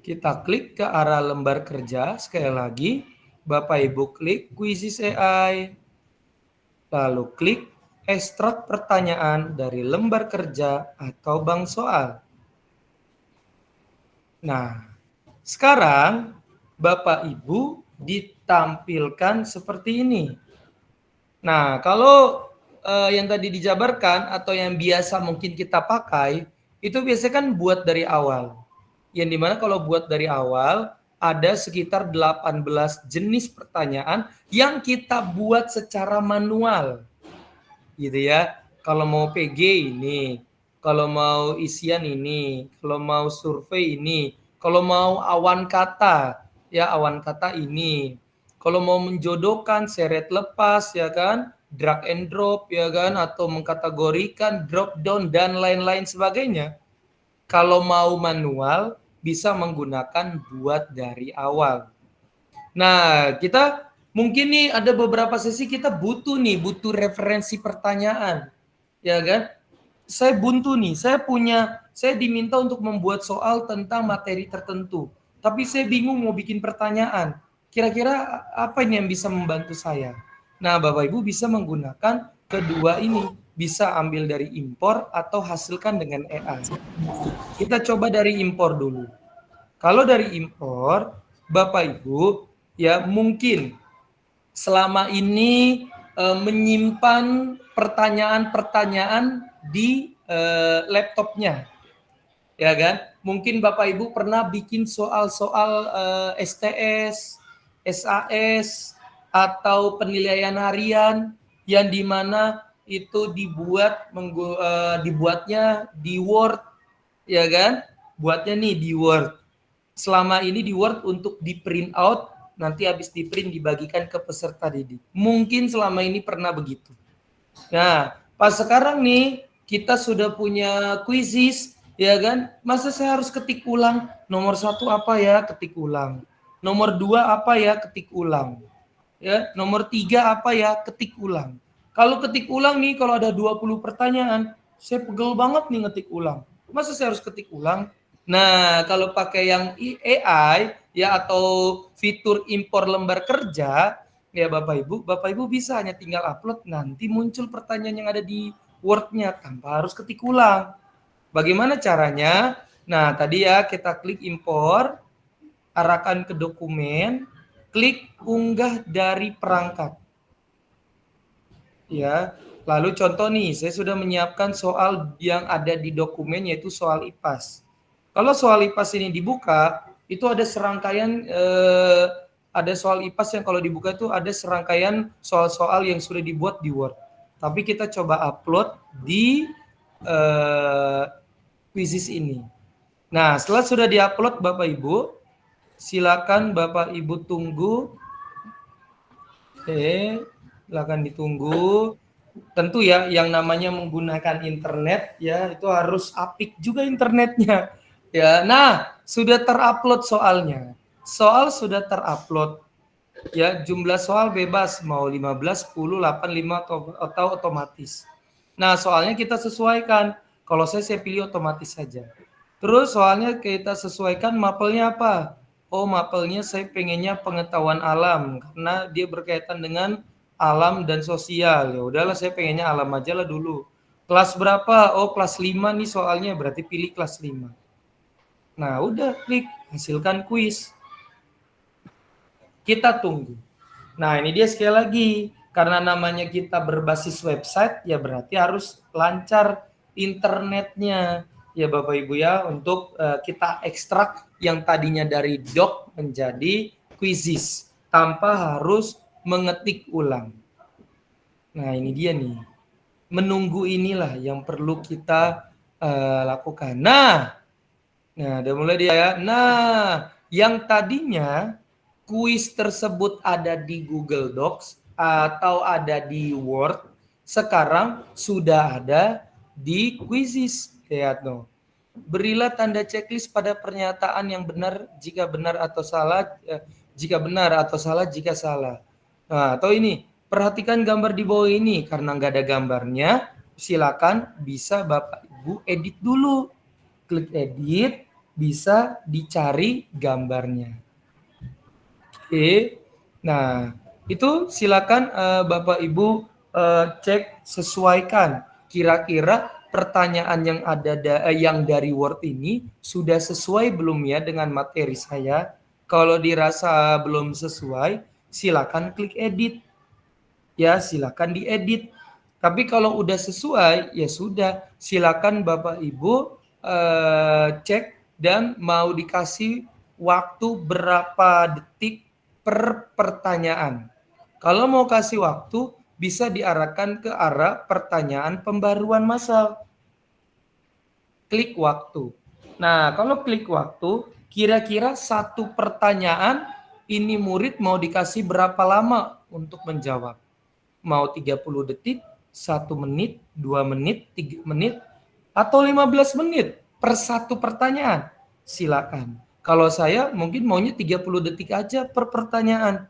Kita klik ke arah lembar kerja. Sekali lagi, Bapak Ibu klik Quizzes AI. Lalu klik ekstrak pertanyaan dari lembar kerja atau bank soal. Nah, sekarang Bapak Ibu ditampilkan seperti ini. Nah, kalau yang tadi dijabarkan atau yang biasa mungkin kita pakai, itu biasanya kan buat dari awal. Yang dimana kalau buat dari awal, ada sekitar 18 jenis pertanyaan yang kita buat secara manual. Gitu ya. Kalau mau PG ini, kalau mau isian ini, kalau mau survei ini, kalau mau awan kata, ya awan kata ini. Kalau mau menjodohkan seret lepas ya kan, drag and drop ya kan, atau mengkategorikan drop down dan lain-lain sebagainya. Kalau mau manual bisa menggunakan buat dari awal. Nah, kita mungkin nih ada beberapa sesi kita butuh referensi pertanyaan. Ya kan? Saya buntu nih, saya diminta untuk membuat soal tentang materi tertentu. Tapi saya bingung mau bikin pertanyaan. Kira-kira apa ini yang bisa membantu saya? Nah, Bapak Ibu bisa menggunakan kedua ini. Bisa ambil dari impor atau hasilkan dengan AI. Kita coba dari impor dulu. Kalau dari impor, Bapak Ibu, ya mungkin selama ini menyimpan pertanyaan-pertanyaan di laptopnya. Ya kan? Mungkin Bapak Ibu pernah bikin soal-soal STS, SAS, atau penilaian harian yang dimana itu dibuatnya di Word, ya kan? Buatnya nih di Word. Selama ini di Word untuk di print out, nanti habis di print dibagikan ke peserta didik. Mungkin selama ini pernah begitu. Nah, pas sekarang nih kita sudah punya quizzes, ya kan? Masa saya harus ketik ulang? Nomor 1 apa ya? Ketik ulang. Nomor 2 apa ya? Ketik ulang. Ya, nomor 3 apa ya? Ketik ulang. Kalau ketik ulang nih, kalau ada 20 pertanyaan, saya pegel banget nih ngetik ulang. Masa saya harus ketik ulang? Nah, kalau pakai yang AI ya atau fitur impor lembar kerja, ya Bapak Ibu bisa hanya tinggal upload, nanti muncul pertanyaan yang ada di Word-nya tanpa harus ketik ulang. Bagaimana caranya? Nah, tadi ya kita klik impor, arahkan ke dokumen, klik unggah dari perangkat. Ya, lalu contoh nih, saya sudah menyiapkan soal yang ada di dokumen yaitu soal IPAS. Kalau soal IPAS ini dibuka, itu ada serangkaian ada soal IPAS yang kalau dibuka itu ada serangkaian soal-soal yang sudah dibuat di Word. Tapi kita coba upload di quizzes ini. Nah, setelah sudah diupload Bapak Ibu, silakan Bapak Ibu tunggu. Silakan ditunggu. Tentu ya yang namanya menggunakan internet ya itu harus apik juga internetnya. Ya, nah sudah terupload soalnya. Soal sudah terupload. Ya, jumlah soal bebas mau 15, 10, 8, 5 atau otomatis. Nah, soalnya kita sesuaikan. Kalau saya pilih otomatis saja. Terus soalnya kita sesuaikan mapelnya apa? Oh, mapelnya saya pengennya pengetahuan alam karena dia berkaitan dengan alam dan sosial. Ya udahlah saya pengennya alam aja lah dulu. Kelas berapa? Oh, kelas 5 nih soalnya, berarti pilih kelas 5. Nah, udah klik hasilkan kuis. Kita tunggu. Nah, ini dia sekali lagi. Karena namanya kita berbasis website, ya berarti harus lancar internetnya. Ya Bapak Ibu ya, untuk kita ekstrak yang tadinya dari doc menjadi quizzes tanpa harus mengetik ulang. Nah, ini dia nih. Menunggu inilah yang perlu kita lakukan. Nah, udah mulai dia ya. Nah, yang tadinya kuis tersebut ada di Google Docs atau ada di Word, sekarang sudah ada di quizzes. Lihat dong. Berilah tanda checklist pada pernyataan yang benar jika benar atau salah, jika benar atau salah jika salah. Nah, atau ini, perhatikan gambar di bawah ini karena nggak ada gambarnya, silakan bisa Bapak Ibu edit dulu. Klik edit, bisa dicari gambarnya. Oke. Nah, itu silakan Bapak Ibu cek sesuaikan kira-kira pertanyaan yang ada yang dari Word ini sudah sesuai belum ya dengan materi saya. Kalau dirasa belum sesuai, silakan klik edit. Ya, silakan diedit. Tapi kalau udah sesuai, ya sudah, silakan Bapak Ibu cek dan mau dikasih waktu berapa detik per pertanyaan. Kalau mau kasih waktu, bisa diarahkan ke arah pertanyaan pembaruan massal. Klik waktu. Nah, kalau klik waktu, kira-kira satu pertanyaan ini murid mau dikasih berapa lama untuk menjawab? Mau 30 detik, 1 menit, 2 menit, 3 menit, atau 15 menit per satu pertanyaan? Silakan. Kalau saya mungkin maunya 30 detik aja per pertanyaan.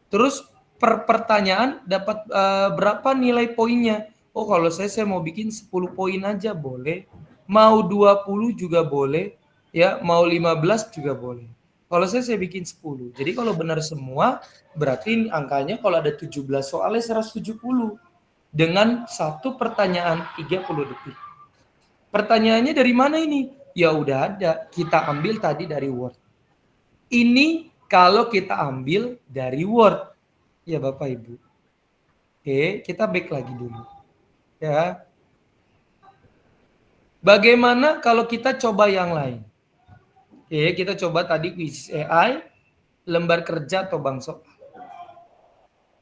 Terus per pertanyaan dapat berapa nilai poinnya? Oh, kalau saya mau bikin 10 poin aja boleh. Mau 20 juga boleh. Ya, mau 15 juga boleh. Kalau saya bikin 10. Jadi kalau benar semua, berarti angkanya kalau ada 17 soalnya 170. Dengan satu pertanyaan 30 detik. Pertanyaannya dari mana ini? Ya udah ada. Kita ambil tadi dari Word. Ini kalau kita ambil dari Word. Ya Bapak Ibu. Oke, kita back lagi dulu. Ya. Bagaimana kalau kita coba yang lain? Oke, kita coba tadi quiz AI, lembar kerja atau bank soal.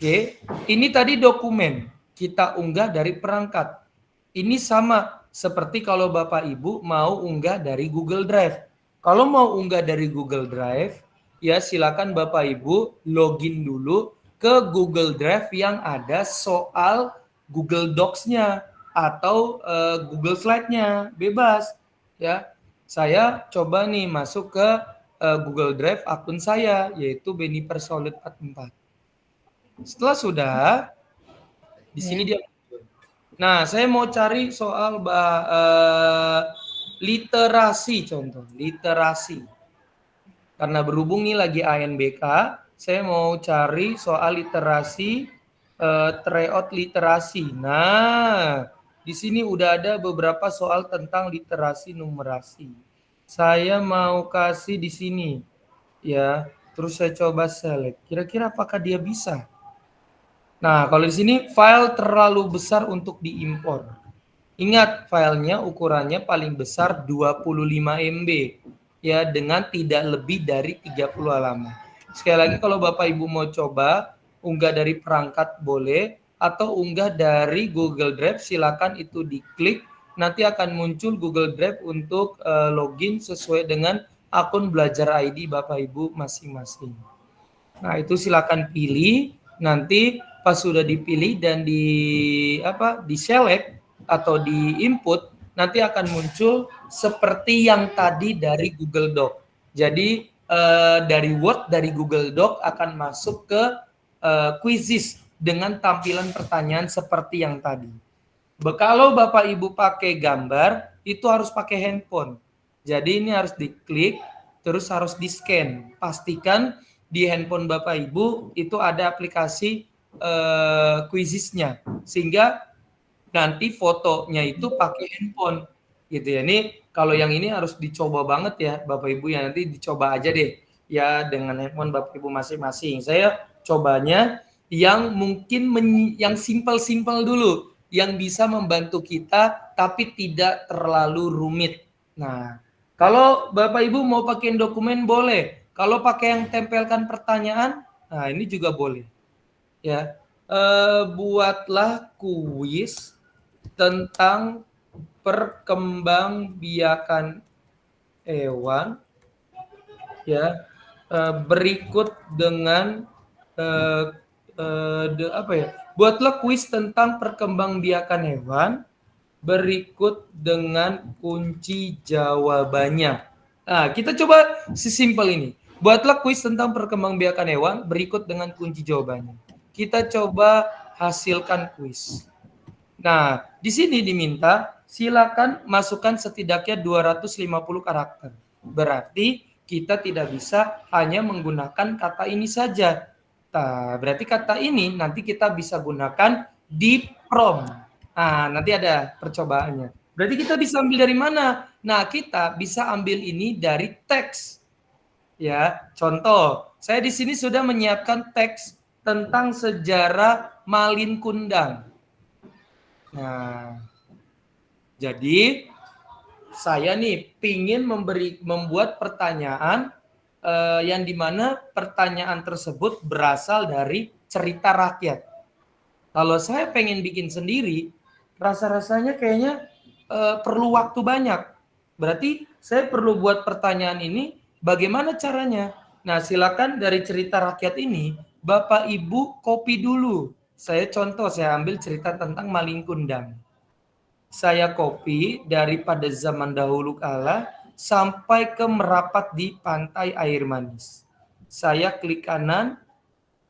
Oke, ini tadi dokumen kita unggah dari perangkat. Ini sama seperti kalau Bapak Ibu mau unggah dari Google Drive. Kalau mau unggah dari Google Drive, ya silakan Bapak Ibu login dulu ke Google Drive yang ada soal Google Docs-nya atau Google Slide-nya, bebas. Ya, saya coba nih masuk ke Google Drive akun saya, yaitu Beni Persolid 44. Setelah sudah, di sini dia muncul. Nah, saya mau cari soal literasi contoh, literasi. Karena berhubung ini lagi ANBK, saya mau cari soal literasi, tryout literasi. Nah, di sini udah ada beberapa soal tentang literasi numerasi. Saya mau kasih di sini, ya. Terus saya coba select. Kira-kira apakah dia bisa? Nah, kalau di sini file terlalu besar untuk diimpor. Ingat, filenya ukurannya paling besar 25 MB. Ya, dengan tidak lebih dari 30 halaman. Sekali lagi kalau Bapak Ibu mau coba, unggah dari perangkat boleh, atau unggah dari Google Drive, silakan itu diklik. Nanti akan muncul Google Drive untuk login sesuai dengan akun Belajar ID Bapak Ibu masing-masing. Nah, itu silakan pilih. Nanti pas sudah dipilih dan di select atau di input, nanti akan muncul seperti yang tadi dari Google Doc. Jadi dari Word, dari Google Doc akan masuk ke quizzes dengan tampilan pertanyaan seperti yang tadi. Kalau Bapak Ibu pakai gambar, itu harus pakai handphone. Jadi ini harus diklik, terus harus di-scan. Pastikan di handphone Bapak Ibu itu ada aplikasi quizzesnya, sehingga nanti fotonya itu pakai handphone gitu ya. Ini kalau yang ini harus dicoba banget ya Bapak Ibu ya, nanti dicoba aja deh ya dengan handphone Bapak Ibu masing-masing. Saya cobanya yang mungkin yang simpel-simpel dulu, yang bisa membantu kita tapi tidak terlalu rumit. Nah, kalau Bapak Ibu mau pakai dokumen boleh. Kalau pakai yang tempelkan pertanyaan, nah ini juga boleh. Ya, buatlah kuis tentang perkembangbiakan hewan, ya, berikut dengan buatlah kuis tentang perkembangbiakan hewan berikut dengan kunci jawabannya. Nah, kita coba sesimpel ini. Buatlah kuis tentang perkembangbiakan hewan berikut dengan kunci jawabannya. Kita coba hasilkan kuis. Nah, di sini diminta silakan masukkan setidaknya 250 karakter. Berarti kita tidak bisa hanya menggunakan kata ini saja. Nah, berarti kata ini nanti kita bisa gunakan di prompt. Nah, nanti ada percobaannya. Berarti kita bisa ambil dari mana? Nah, kita bisa ambil ini dari teks. Ya, contoh, saya di sini sudah menyiapkan teks tentang sejarah Malin Kundang. Nah, jadi saya nih pingin membuat pertanyaan yang dimana pertanyaan tersebut berasal dari cerita rakyat. Kalau saya pengen bikin sendiri, rasa-rasanya kayaknya perlu waktu banyak. Berarti saya perlu buat pertanyaan ini, bagaimana caranya? Nah, silakan dari cerita rakyat ini, Bapak Ibu copy dulu. Saya contoh, saya ambil cerita tentang Malin Kundang. Saya copy daripada zaman dahulu kala sampai ke merapat di pantai air manis. Saya klik kanan,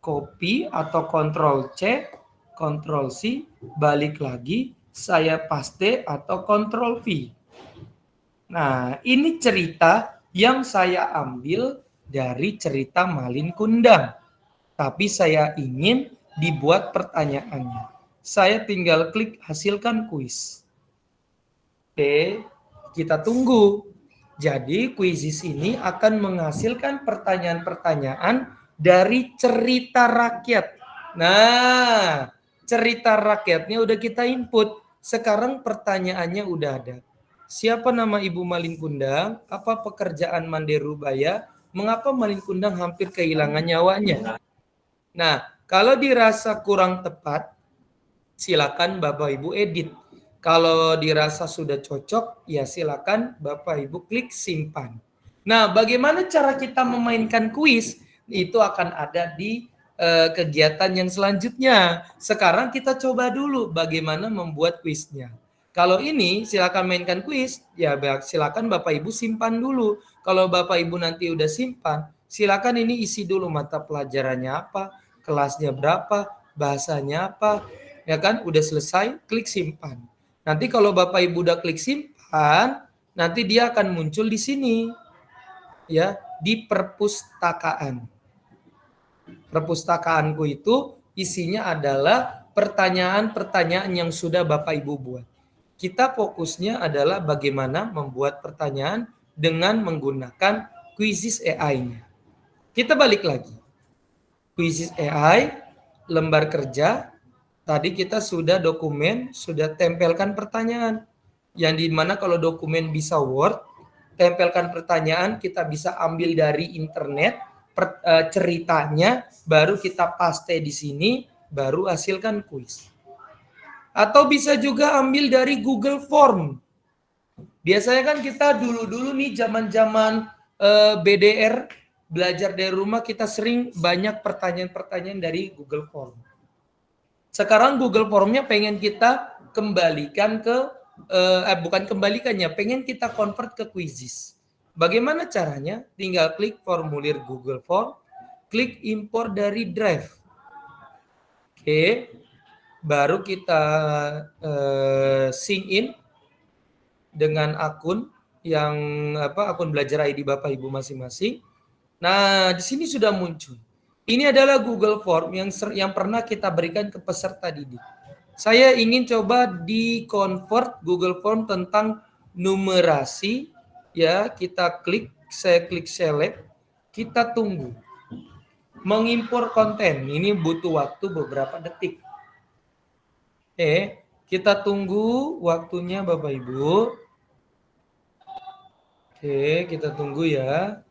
copy atau Ctrl C, Ctrl C, balik lagi, saya paste atau Ctrl V. Nah, ini cerita yang saya ambil dari cerita Malin Kundang. Tapi saya ingin dibuat pertanyaannya. Saya tinggal klik hasilkan kuis. Oke, kita tunggu. Jadi kuisis ini akan menghasilkan pertanyaan-pertanyaan dari cerita rakyat. Nah, cerita rakyatnya udah kita input. Sekarang pertanyaannya udah ada. Siapa nama Ibu Malin Kundang? Apa pekerjaan Manderubaya? Mengapa Malin Kundang hampir kehilangan nyawanya? Nah, Kalau dirasa kurang tepat, silakan Bapak Ibu edit. Kalau dirasa sudah cocok, ya silakan Bapak Ibu klik simpan. Nah, bagaimana cara kita memainkan kuis? Itu akan ada di kegiatan yang selanjutnya. Sekarang kita coba dulu bagaimana membuat kuisnya. Kalau ini silakan mainkan kuis, ya silakan Bapak Ibu simpan dulu. Kalau Bapak Ibu nanti udah simpan, silakan ini isi dulu mata pelajarannya apa, kelasnya berapa, bahasanya apa, ya kan? Udah selesai, klik simpan. Nanti kalau Bapak Ibu udah klik simpan, nanti dia akan muncul di sini, ya, di perpustakaan. Perpustakaanku itu isinya adalah pertanyaan-pertanyaan yang sudah Bapak Ibu buat. Kita fokusnya adalah bagaimana membuat pertanyaan dengan menggunakan Quizzes AI-nya. Kita balik lagi. Quizzes AI, lembar kerja. Tadi kita sudah dokumen, sudah tempelkan pertanyaan. Yang dimana kalau dokumen bisa Word, tempelkan pertanyaan, kita bisa ambil dari internet, ceritanya, baru kita paste di sini, baru hasilkan kuis. Atau bisa juga ambil dari Google Form. Biasanya kan kita dulu-dulu nih zaman-zaman BDR, belajar dari rumah, kita sering banyak pertanyaan-pertanyaan dari Google Form. Sekarang Google Formnya pengen kita kembalikan ke, bukan kembalikannya, pengen kita convert ke Quizzes. Bagaimana caranya? Tinggal klik formulir Google Form, klik impor dari Drive. Oke, baru kita sync in dengan akun yang akun belajar ID Bapak Ibu masing-masing. Nah, di sini sudah muncul. Ini adalah Google Form yang pernah kita berikan ke peserta didik. Saya ingin coba di-convert Google Form tentang numerasi, ya, kita klik, saya klik select, kita tunggu. Mengimpor konten, ini butuh waktu beberapa detik. Kita tunggu waktunya Bapak Ibu. Oke, kita tunggu ya.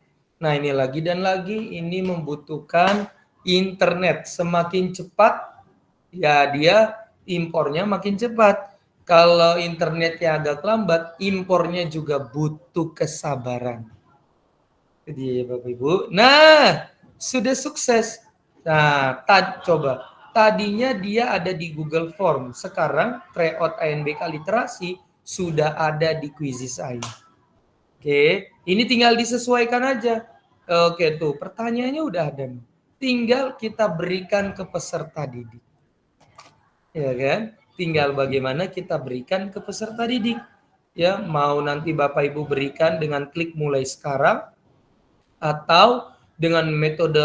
Nah, ini lagi dan lagi, ini membutuhkan internet. Semakin cepat, ya dia impornya makin cepat. Kalau internetnya agak lambat, impornya juga butuh kesabaran. Jadi Bapak Ibu, nah sudah sukses. Nah, coba. Tadinya dia ada di Google Form. Sekarang tryout ANBK literasi sudah ada di Quizzes AI. Oke, ini tinggal disesuaikan aja. Oke, tuh pertanyaannya udah ada nih. Tinggal kita berikan ke peserta didik. Ya kan? Tinggal bagaimana kita berikan ke peserta didik. Ya, mau nanti Bapak Ibu berikan dengan klik mulai sekarang atau dengan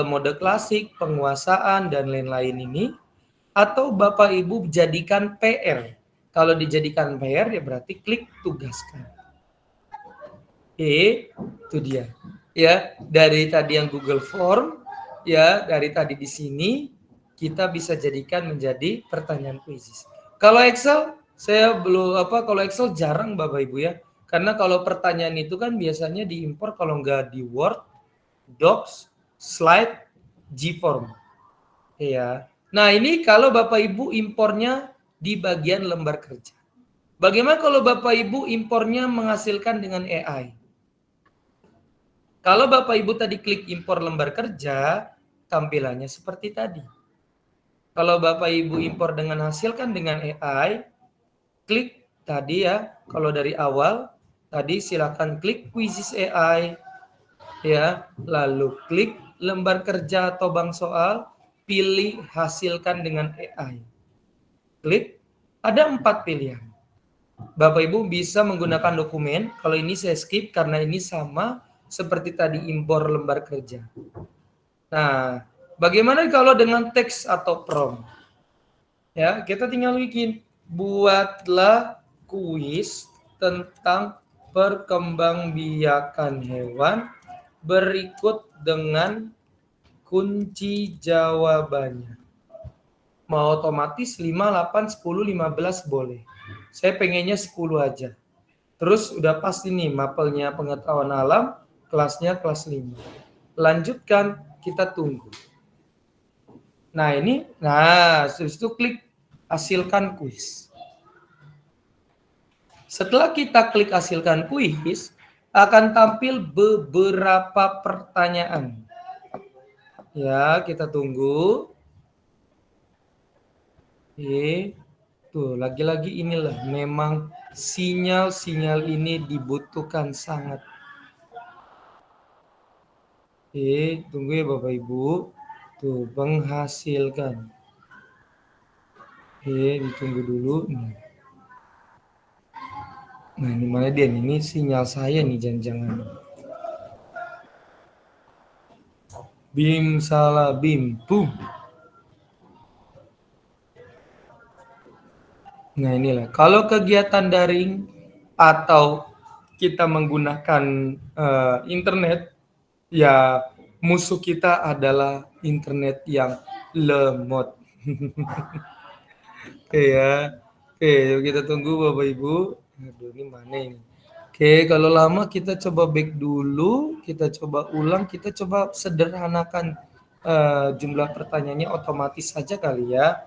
mode klasik, penguasaan dan lain-lain ini, atau Bapak Ibu jadikan PR. Kalau dijadikan PR ya berarti klik tugaskan. Itu dia. Ya, dari tadi yang Google Form, ya, dari tadi di sini kita bisa jadikan menjadi pertanyaan quizzes. Kalau Excel saya belum kalau Excel jarang Bapak Ibu ya. Karena kalau pertanyaan itu kan biasanya diimpor kalau nggak di Word, Docs, Slide, Gform. Ya. Nah, ini kalau Bapak Ibu impornya di bagian lembar kerja. Bagaimana kalau Bapak Ibu impornya menghasilkan dengan AI? Kalau Bapak Ibu tadi klik impor lembar kerja, tampilannya seperti tadi. Kalau Bapak Ibu impor dengan hasilkan dengan AI, klik tadi ya, kalau dari awal, tadi silakan klik Quizzes AI, ya, lalu klik lembar kerja atau bank soal, pilih hasilkan dengan AI. Klik, ada 4 pilihan. Bapak Ibu bisa menggunakan dokumen, kalau ini saya skip karena ini sama seperti tadi impor lembar kerja. Nah, bagaimana kalau dengan teks atau prompt? Ya, kita tinggal bikin, buatlah kuis tentang perkembangbiakan hewan berikut dengan kunci jawabannya. Mau otomatis 5, 8, 10, 15 boleh. Saya pengennya 10 aja. Terus udah pasti nih mapelnya pengetahuan alam, kelasnya kelas 5. Lanjutkan, kita tunggu. Nah ini, nah habis itu klik hasilkan kuis. Setelah kita klik hasilkan kuis, akan tampil beberapa pertanyaan. Ya, kita tunggu. Oke, tuh lagi-lagi inilah memang sinyal-sinyal ini dibutuhkan sangat. Oke, tunggu ya Bapak Ibu. Tuh, menghasilkan. Oke, ditunggu dulu. Nah, ini mana dia? Ini sinyal saya nih, jangan-jangan. Bim salah bim, boom. Nah, inilah. Kalau kegiatan daring atau kita menggunakan internet, ya musuh kita adalah internet yang lemot. Oke ya. Oke, yuk kita tunggu Bapak Ibu. Aduh, ini mana ini? Oke, kalau lama kita coba back dulu, kita coba ulang, kita coba sederhanakan jumlah pertanyaannya otomatis saja kali ya.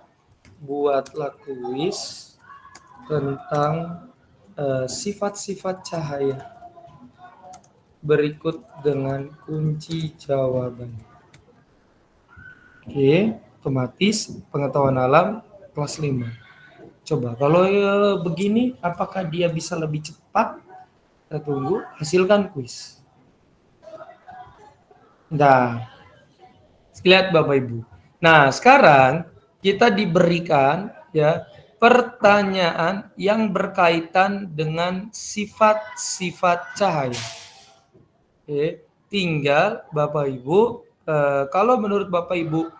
Buatlah kuis tentang sifat-sifat cahaya berikut dengan kunci jawaban. Oke, otomatis pengetahuan alam kelas 5. Coba kalau begini, apakah dia bisa lebih cepat? Kita tunggu, hasilkan kuis. Nah, lihat Bapak Ibu. Nah, sekarang kita diberikan ya pertanyaan yang berkaitan dengan sifat-sifat cahaya. Oke, tinggal Bapak Ibu, kalau menurut Bapak Ibu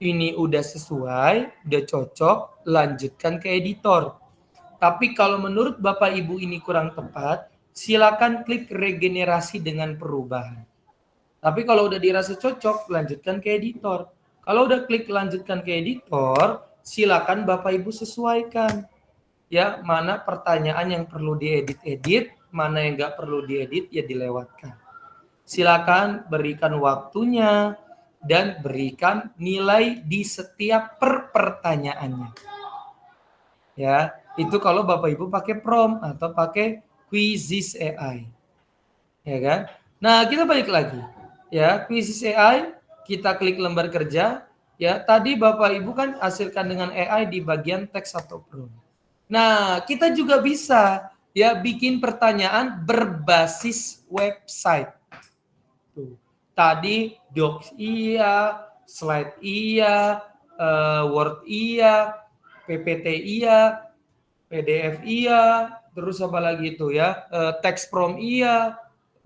ini udah sesuai, udah cocok, lanjutkan ke editor. Tapi kalau menurut Bapak Ibu ini kurang tepat, silakan klik regenerasi dengan perubahan. Tapi kalau udah dirasa cocok, lanjutkan ke editor. Kalau udah klik lanjutkan ke editor, silakan Bapak Ibu sesuaikan. Ya, mana pertanyaan yang perlu diedit-edit, mana yang nggak perlu diedit, ya dilewatkan. Silakan berikan waktunya dan berikan nilai di setiap pertanyaannya. Ya, itu kalau Bapak Ibu pakai prompt atau pakai Quizzes AI. Ya kan? Nah, kita balik lagi. Ya, Quizzes AI, kita klik lembar kerja. Ya, tadi Bapak Ibu kan hasilkan dengan AI di bagian teks atau prompt. Nah, kita juga bisa ya bikin pertanyaan berbasis website. Tuh. Tadi docs iya, slide iya, Word iya, PPT iya, PDF iya, terus apa lagi itu ya, text prompt iya,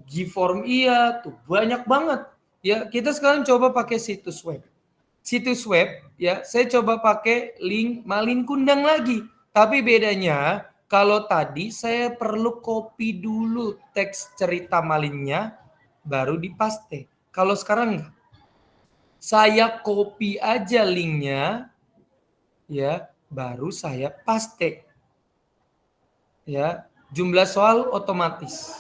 Gform iya, tuh banyak banget. Ya, kita sekarang coba pakai situs web. Situs web ya, saya coba pakai link Malin Kundang lagi. Tapi bedanya kalau tadi saya perlu copy dulu teks cerita malinnya baru dipaste. Kalau sekarang enggak. Saya copy aja linknya ya, baru saya paste. Ya, jumlah soal otomatis.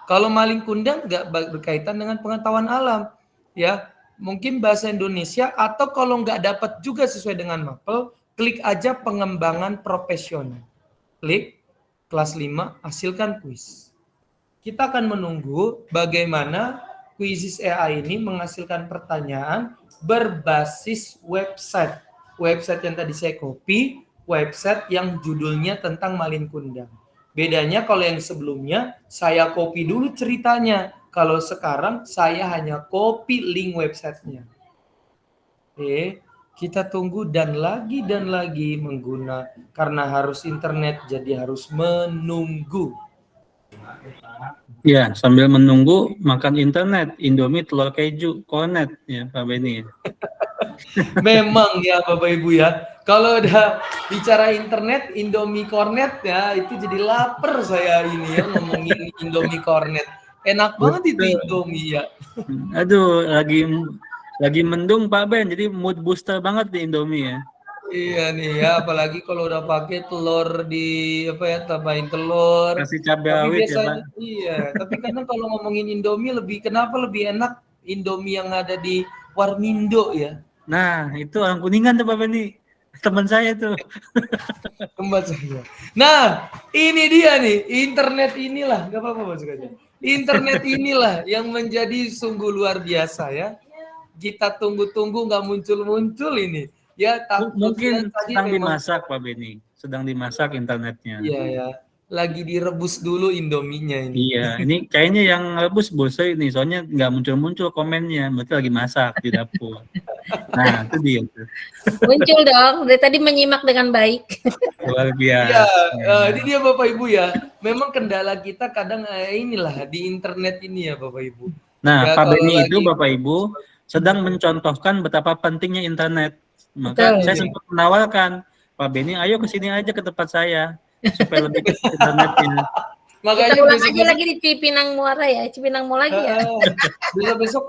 Kalau Malin Kundang nggak berkaitan dengan pengetahuan alam, ya mungkin bahasa Indonesia atau kalau nggak dapat juga sesuai dengan mapel, klik aja pengembangan profesional. Klik kelas 5, hasilkan kuis. Kita akan menunggu bagaimana Quizzes AI ini menghasilkan pertanyaan berbasis website. Website yang tadi saya copy, website yang judulnya tentang Malin Kundang. Bedanya kalau yang sebelumnya saya copy dulu ceritanya. Kalau sekarang saya hanya copy link websitenya. Oke, kita tunggu dan lagi mengguna karena harus internet jadi harus menunggu. Ya, sambil menunggu makan internet, Indomie telur keju, kornet ya Pak Beni. Memang ya Bapak Ibu ya. Kalau udah bicara internet, Indomie kornet ya itu jadi lapar saya ini ya ngomongin Indomie kornet. Enak banget itu Indomie ya. Aduh, lagi mendung Pak Ben, jadi mood booster banget di Indomie ya. Iya nih ya, apalagi kalau udah pakai telur di apa ya, tambahin telur. Kasih cabai Tapi rawit ya biasanya Pak. iya, tapi kadang kalau ngomongin Indomie kenapa lebih enak Indomie yang ada di Warmindo ya. Nah, itu orang Kuningan tuh Pak Beni. Teman saya tuh. Tempat saya. Nah, ini dia nih, internet inilah, nggak apa-apa masuk aja. Internet inilah yang menjadi sungguh luar biasa ya. Kita tunggu-tunggu nggak muncul-muncul ini. Ya, takutnya Mungkin tadi sedang memang dimasak Pak Beni. Sedang dimasak internetnya. iya ya, lagi direbus dulu Indominya ini. Iya, ini kayaknya yang rebus bosa ini, soalnya nggak muncul-muncul komennya, berarti lagi masak di dapur. Nah, itu dia tuh. Muncul dong, dari tadi menyimak dengan baik. Luar Iya, biasa. ini dia Bapak Ibu ya. Memang kendala kita kadang inilah di internet ini ya Bapak Ibu. Nah, Ya Pak kalau Beni itu lagi Bapak Ibu sedang mencontohkan betapa pentingnya internet. Maka Betul. saya sempat menawarkan, Pak Beni, ayo ke sini aja ke tempat saya supaya lebih cepat internetnya. Kita makanya ulang aja besok-besok lagi di Cipinang Muara ya, Cipinang Mall lagi ya. besok-besok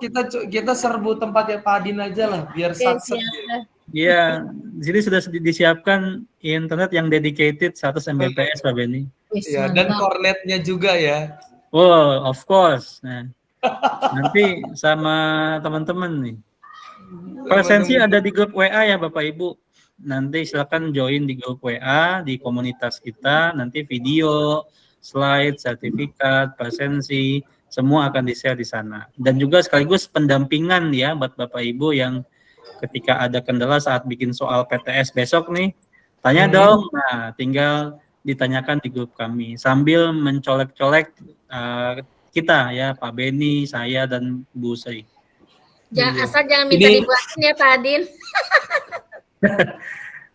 kita serbu tempatnya Pak Adin aja lah biar Oke, satset. siap. Iya, di sini sudah disiapkan internet yang dedicated 100 Mbps Pak Beni. Wis, Ya, dan mantap. kornetnya juga ya. Oh, of course. Nah, nanti sama teman-teman nih. Presensi ada di grup WA ya Bapak Ibu. Nanti silakan join di grup WA di komunitas kita. Nanti video, slide, sertifikat, presensi, semua akan di-share di sana. Dan juga sekaligus pendampingan ya buat Bapak Ibu yang ketika ada kendala saat bikin soal PTS besok nih, tanya dong. Nah, tinggal ditanyakan di grup kami sambil mencolek-colek kita ya, Pak Beni, saya dan Bu Sri. Iya. Asal jangan minta Ini- dibuatin ya Pak Adin.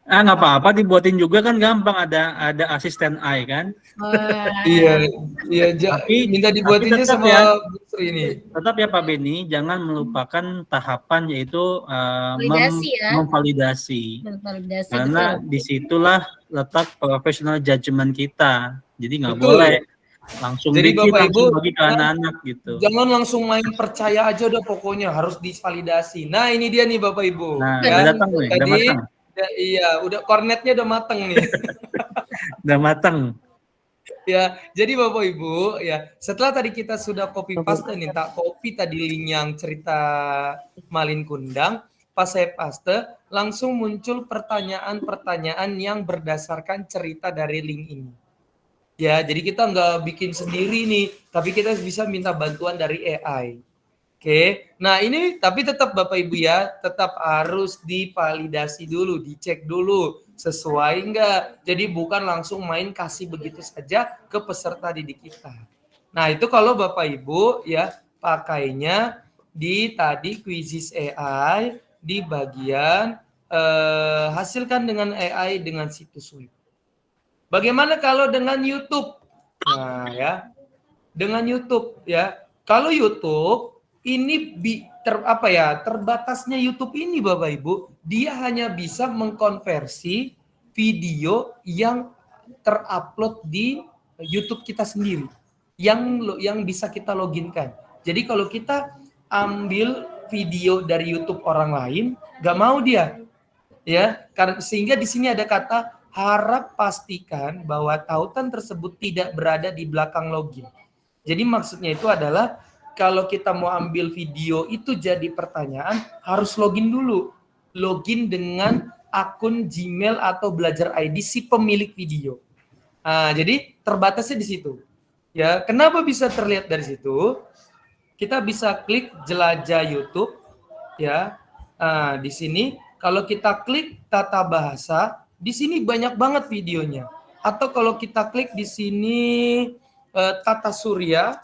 Nggak apa-apa, dibuatin juga kan gampang, ada asisten AI kan. Wah, Iya, Tapi- minta dibuatinnya tetap sama ya. Bu Sri ini. Tetap ya Pak Beni, jangan melupakan tahapan yaitu Validasi ya. memvalidasi. validasi Karena betul. disitulah letak professional judgment kita. Jadi nggak Betul. boleh langsung Jadi dikit, Bapak langsung Ibu, bagi ke anak-anak gitu. Jangan langsung main percaya aja udah pokoknya harus divalidasi. Nah, ini dia nih Bapak Ibu. Nah, ya. udah datang nih, udah Tadi matang. iya, udah kornetnya udah mateng nih. Udah matang. Ya, jadi Bapak Ibu, ya, setelah tadi kita sudah copy paste nih, tak copy tadi link yang cerita Malin Kundang, pas saya paste, langsung muncul pertanyaan-pertanyaan yang berdasarkan cerita dari link ini. Ya, jadi kita nggak bikin sendiri nih, tapi kita bisa minta bantuan dari AI. Oke, nah ini tapi tetap Bapak Ibu ya, tetap harus divalidasi dulu, dicek dulu sesuai enggak. Jadi bukan langsung main kasih begitu saja ke peserta didik kita. Nah itu kalau Bapak Ibu ya pakainya di tadi Quizzes AI di bagian hasilkan dengan AI dengan situs web. Bagaimana kalau dengan YouTube? Nah ya, dengan YouTube ya. Kalau YouTube ini terbatasnya YouTube ini Bapak Ibu, dia hanya bisa mengkonversi video yang terupload di YouTube kita sendiri, yang bisa kita loginkan. Jadi kalau kita ambil video dari YouTube orang lain, nggak mau dia, ya, karena sehingga di sini ada kata harap pastikan bahwa tautan tersebut tidak berada di belakang login. Jadi maksudnya itu adalah kalau kita mau ambil video itu jadi pertanyaan, harus login dulu. Login dengan akun Gmail atau Belajar ID si pemilik video. Nah, jadi terbatasnya di situ. Ya, kenapa bisa terlihat dari situ? Kita bisa klik jelajah YouTube, ya. Nah, di sini kalau kita klik tata bahasa, di sini banyak banget videonya. Atau kalau kita klik di sini tata surya,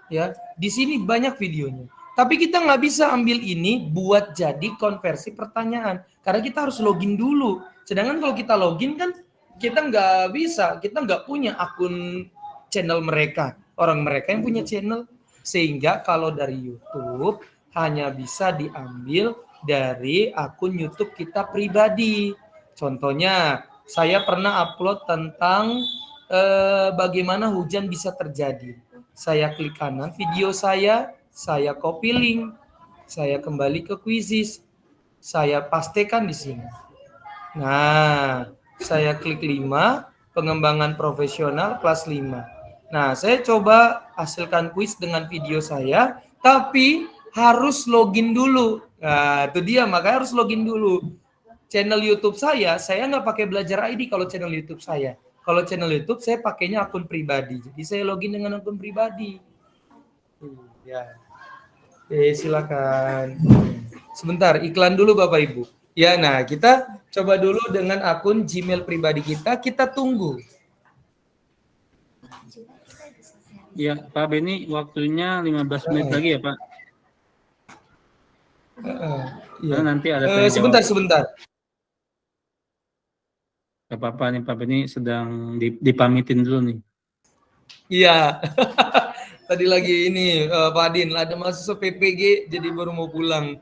ya, di sini banyak videonya. Tapi kita nggak bisa ambil ini buat jadi konversi pertanyaan, karena kita harus login dulu. Sedangkan kalau kita login kan kita nggak bisa, kita nggak punya akun channel mereka, orang mereka yang punya channel. Sehingga kalau dari YouTube hanya bisa diambil dari akun YouTube kita pribadi. Contohnya, saya pernah upload tentang bagaimana hujan bisa terjadi. Saya klik kanan video saya copy link, saya kembali ke Quizzes, saya pastekan di sini. Nah, saya klik 5, pengembangan profesional kelas 5. Nah, saya coba hasilkan quiz dengan video saya, tapi harus login dulu. Nah, itu dia, makanya harus login dulu. Channel YouTube saya nggak pakai Belajar ID kalau channel YouTube saya. Kalau channel YouTube saya pakainya akun pribadi. Jadi saya login dengan akun pribadi. Ya. Silakan. Sebentar, iklan dulu Bapak Ibu. Ya, nah kita coba dulu dengan akun Gmail pribadi kita tunggu. Ya, Pak Beni, waktunya 15 menit lagi ya, Pak. Iya. Nanti ada tanya sebentar. Gak apa-apa nih, Pak Beni sedang dipamitin dulu nih. Iya. Tadi lagi ini Pak Adin, ada mahasiswa PPG jadi baru mau pulang.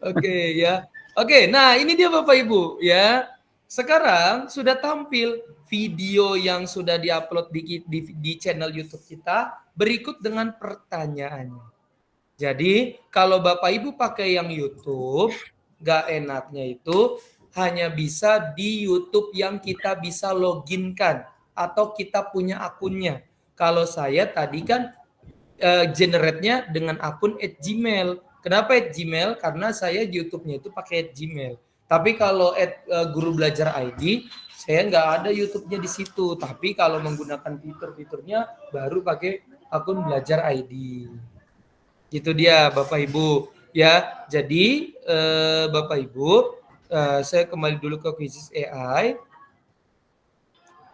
Oke, ya. Oke, nah ini dia Bapak Ibu ya. Sekarang sudah tampil video yang sudah diupload di channel YouTube kita berikut dengan pertanyaannya. Jadi kalau Bapak Ibu pakai yang YouTube, gak enaknya itu hanya bisa di YouTube yang kita bisa loginkan atau kita punya akunnya. Kalau saya tadi kan generate-nya dengan akun @gmail. Kenapa @gmail? Karena saya YouTube-nya itu pakai @gmail. Tapi kalau Guru Belajar ID, saya nggak ada YouTube-nya di situ. Tapi kalau menggunakan fitur-fiturnya baru pakai akun Belajar ID. Itu dia Bapak Ibu. Ya, jadi Bapak Ibu, saya kembali dulu ke Quizzes AI.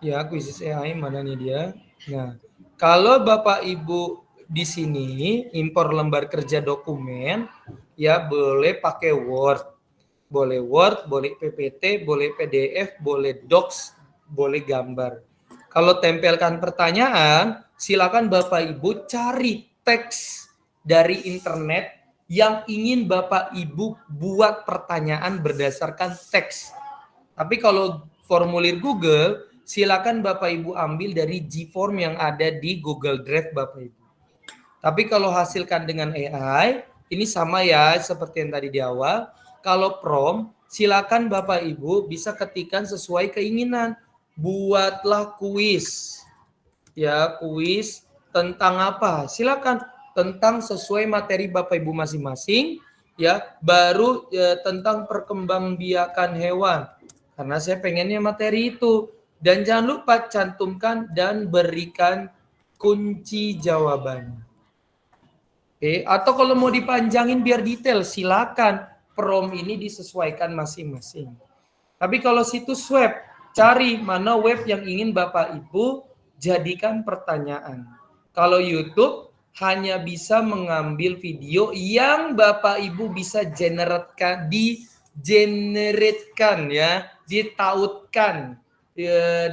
Ya, Quizzes AI mana nih dia? Nah, kalau Bapak Ibu di sini impor lembar kerja dokumen, ya boleh pakai Word. Boleh Word, boleh PPT, boleh PDF, boleh Docs, boleh gambar. Kalau tempelkan pertanyaan, silakan Bapak Ibu cari teks dari internet yang ingin Bapak Ibu buat pertanyaan berdasarkan teks. Tapi kalau formulir Google, silakan Bapak Ibu ambil dari Gform yang ada di Google Drive Bapak Ibu. Tapi kalau hasilkan dengan AI, ini sama ya seperti yang tadi di awal. Kalau prompt, silakan Bapak Ibu bisa ketikkan sesuai keinginan. Buatlah kuis. Ya, kuis tentang apa? Silakan tentang sesuai materi Bapak Ibu masing-masing. Ya, baru tentang perkembangbiakan hewan. Karena saya pengennya materi itu. Dan jangan lupa cantumkan dan berikan kunci jawabannya. Oke, atau kalau mau dipanjangin biar detail, silakan prompt ini disesuaikan masing-masing. Tapi kalau situs web, cari mana web yang ingin Bapak Ibu jadikan pertanyaan. Kalau YouTube hanya bisa mengambil video yang Bapak Ibu bisa generate-kan ya, ditautkan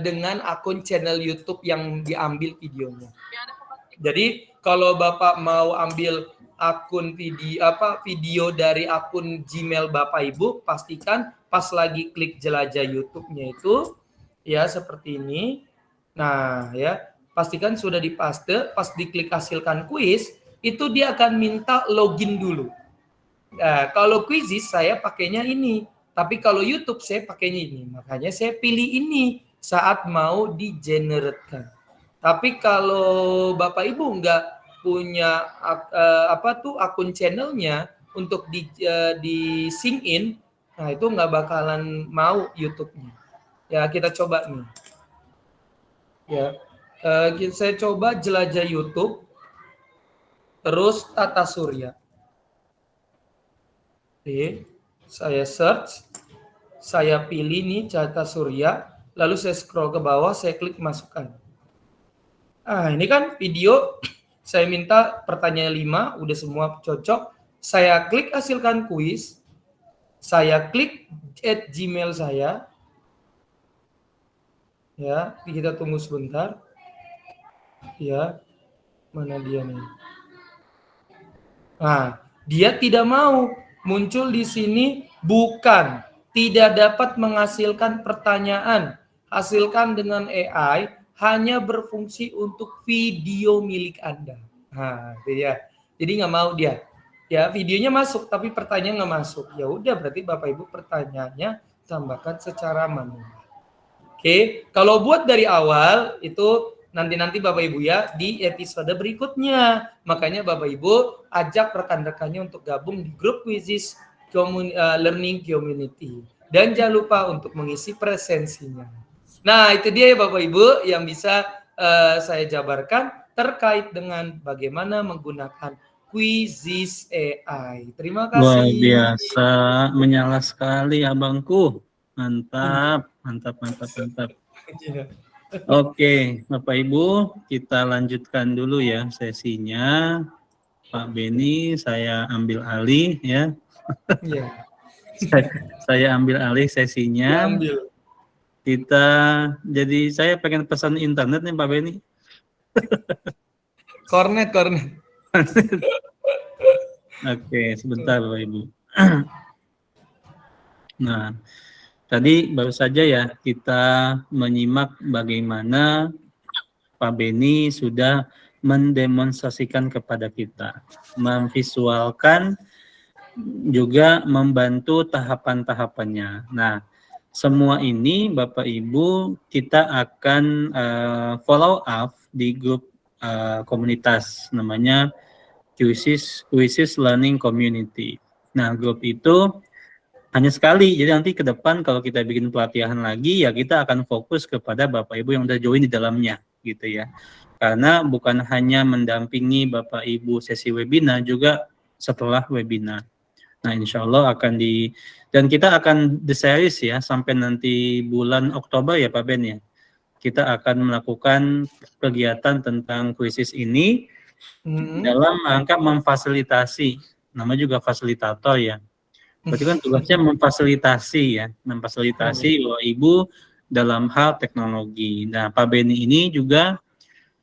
dengan akun channel YouTube yang diambil videonya. Jadi kalau Bapak mau ambil akun video dari akun Gmail Bapak Ibu, pastikan pas lagi klik jelajah YouTube-nya itu ya seperti ini. Nah, ya, pastikan sudah dipaste, pas diklik hasilkan kuis, itu dia akan minta login dulu. Nah, kalau Quizzes saya pakainya ini, tapi kalau YouTube saya pakainya ini. Makanya saya pilih ini saat mau di-generate-kan. Tapi kalau Bapak Ibu nggak punya akun channelnya untuk di sync in, nah itu nggak bakalan mau YouTube-nya. Ya kita coba nih. Ya, saya coba jelajah YouTube, terus Tata Surya. Oke, saya search, saya pilih nih Tata Surya, lalu saya scroll ke bawah, saya klik masukkan. Ah, ini kan video saya minta pertanyaan 5, udah semua cocok. Saya klik hasilkan kuis. Saya klik @gmail saya. Ya, kita tunggu sebentar. Ya. Mana dia nih? Nah, dia tidak mau muncul di sini bukan tidak dapat menghasilkan pertanyaan. Hasilkan dengan AI hanya berfungsi untuk video milik Anda. Nah, itu ya. Jadi nggak mau dia. Ya, videonya masuk tapi pertanyaan nggak masuk. Ya udah berarti Bapak Ibu pertanyaannya tambahkan secara manual. Oke, kalau buat dari awal itu nanti Bapak Ibu ya di episode berikutnya. Makanya Bapak Ibu ajak rekan-rekannya untuk gabung di grup Quizizz Learning Community. Dan jangan lupa untuk mengisi presensinya. Nah, itu dia ya Bapak Ibu yang bisa saya jabarkan terkait dengan bagaimana menggunakan Quizizz AI. Terima Luar kasih. biasa, menyala sekali abangku. Mantap, mantap, mantap, mantap. Oke, Bapak Ibu, kita lanjutkan dulu ya sesinya. Pak Beni, saya ambil alih ya. Iya. Saya ambil alih sesinya. Ambil. Jadi saya pengen pesan internet nih Pak Beni. Kornet. Oke, sebentar Bapak Ibu. Nah, tadi baru saja ya kita menyimak bagaimana Pak Beni sudah mendemonstrasikan kepada kita, memvisualkan, juga membantu tahapan-tahapannya. Nah, semua ini Bapak Ibu kita akan follow up di grup komunitas namanya Quizizz Learning Community. Nah, grup itu hanya sekali, jadi nanti ke depan kalau kita bikin pelatihan lagi ya kita akan fokus kepada Bapak Ibu yang udah join di dalamnya gitu ya. Karena bukan hanya mendampingi Bapak Ibu sesi webinar, juga setelah webinar. Nah, insya Allah dan kita akan the series ya, sampai nanti bulan Oktober ya Pak Ben ya. Kita akan melakukan kegiatan tentang Quizizz ini dalam rangka memfasilitasi, nama juga fasilitator ya. Berarti kan tugasnya memfasilitasi ya, Bapak Ibu dalam hal teknologi. Nah, Pak Beni ini juga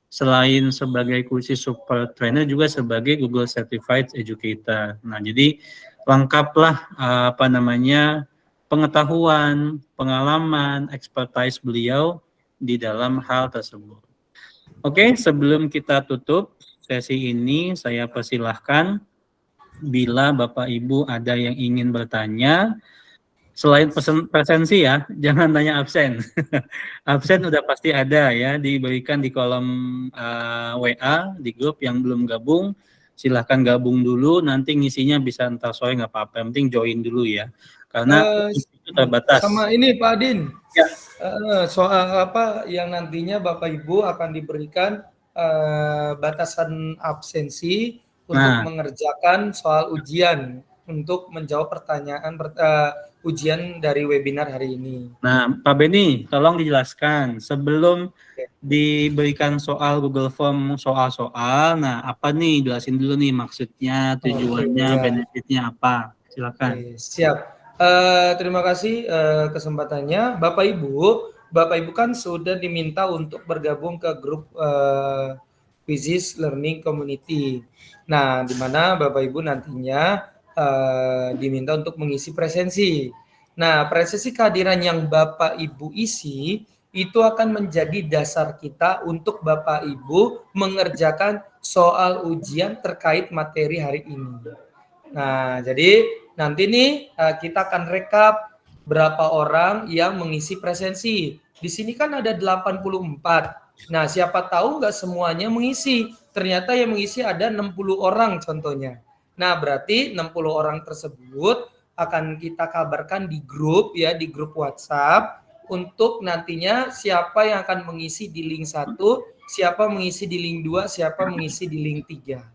selain sebagai Quizizz Super Trainer juga sebagai Google Certified Educator. Nah, jadi lengkaplah pengetahuan, pengalaman, expertise beliau di dalam hal tersebut. Oke, sebelum kita tutup sesi ini, saya persilahkan bila Bapak Ibu ada yang ingin bertanya, selain presensi ya, jangan tanya absen. Absen udah pasti ada ya, diberikan di kolom WA di grup. Yang belum gabung, silahkan gabung dulu, nanti ngisinya bisa entar sore nggak apa-apa, yang penting join dulu ya, karena itu terbatas. Sama ini Pak Adin, ya. Soal apa yang nantinya Bapak Ibu akan diberikan batasan absensi untuk mengerjakan soal ujian, untuk menjawab pertanyaan ujian dari webinar hari ini. Nah, Pak Beni, tolong dijelaskan sebelum diberikan soal Google Form soal-soal. Nah, apa nih? Jelasin dulu nih maksudnya, tujuannya, benefitnya apa? Silakan. Siap. Terima kasih kesempatannya, Bapak Ibu kan sudah diminta untuk bergabung ke grup Quizizz Learning Community. Nah, di mana Bapak Ibu nantinya diminta untuk mengisi presensi. Nah, presensi kehadiran yang Bapak Ibu isi itu akan menjadi dasar kita untuk Bapak Ibu mengerjakan soal ujian terkait materi hari ini. Nah, jadi nanti nih kita akan rekap berapa orang yang mengisi presensi. Di sini kan ada 84. Nah, siapa tahu nggak semuanya mengisi. Ternyata yang mengisi ada 60 orang contohnya. Nah, berarti 60 orang tersebut akan kita kabarkan di grup ya, di grup WhatsApp, untuk nantinya siapa yang akan mengisi di link 1, siapa mengisi di link 2, siapa mengisi di link 3.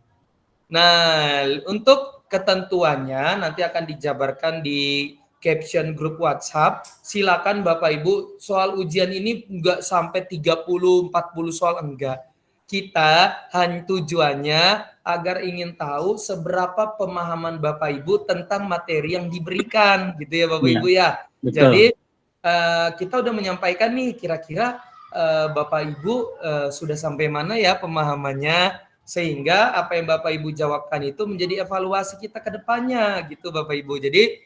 Nah, untuk ketentuannya nanti akan dijabarkan di caption grup WhatsApp. Silakan Bapak Ibu, soal ujian ini enggak sampai 30-40 soal, enggak. Kita hanya tujuannya agar ingin tahu seberapa pemahaman Bapak Ibu tentang materi yang diberikan, gitu ya Bapak Ibu ya. Betul. Jadi kita udah menyampaikan nih kira-kira Bapak Ibu sudah sampai mana ya pemahamannya, sehingga apa yang Bapak Ibu jawabkan itu menjadi evaluasi kita ke depannya, gitu Bapak Ibu. Jadi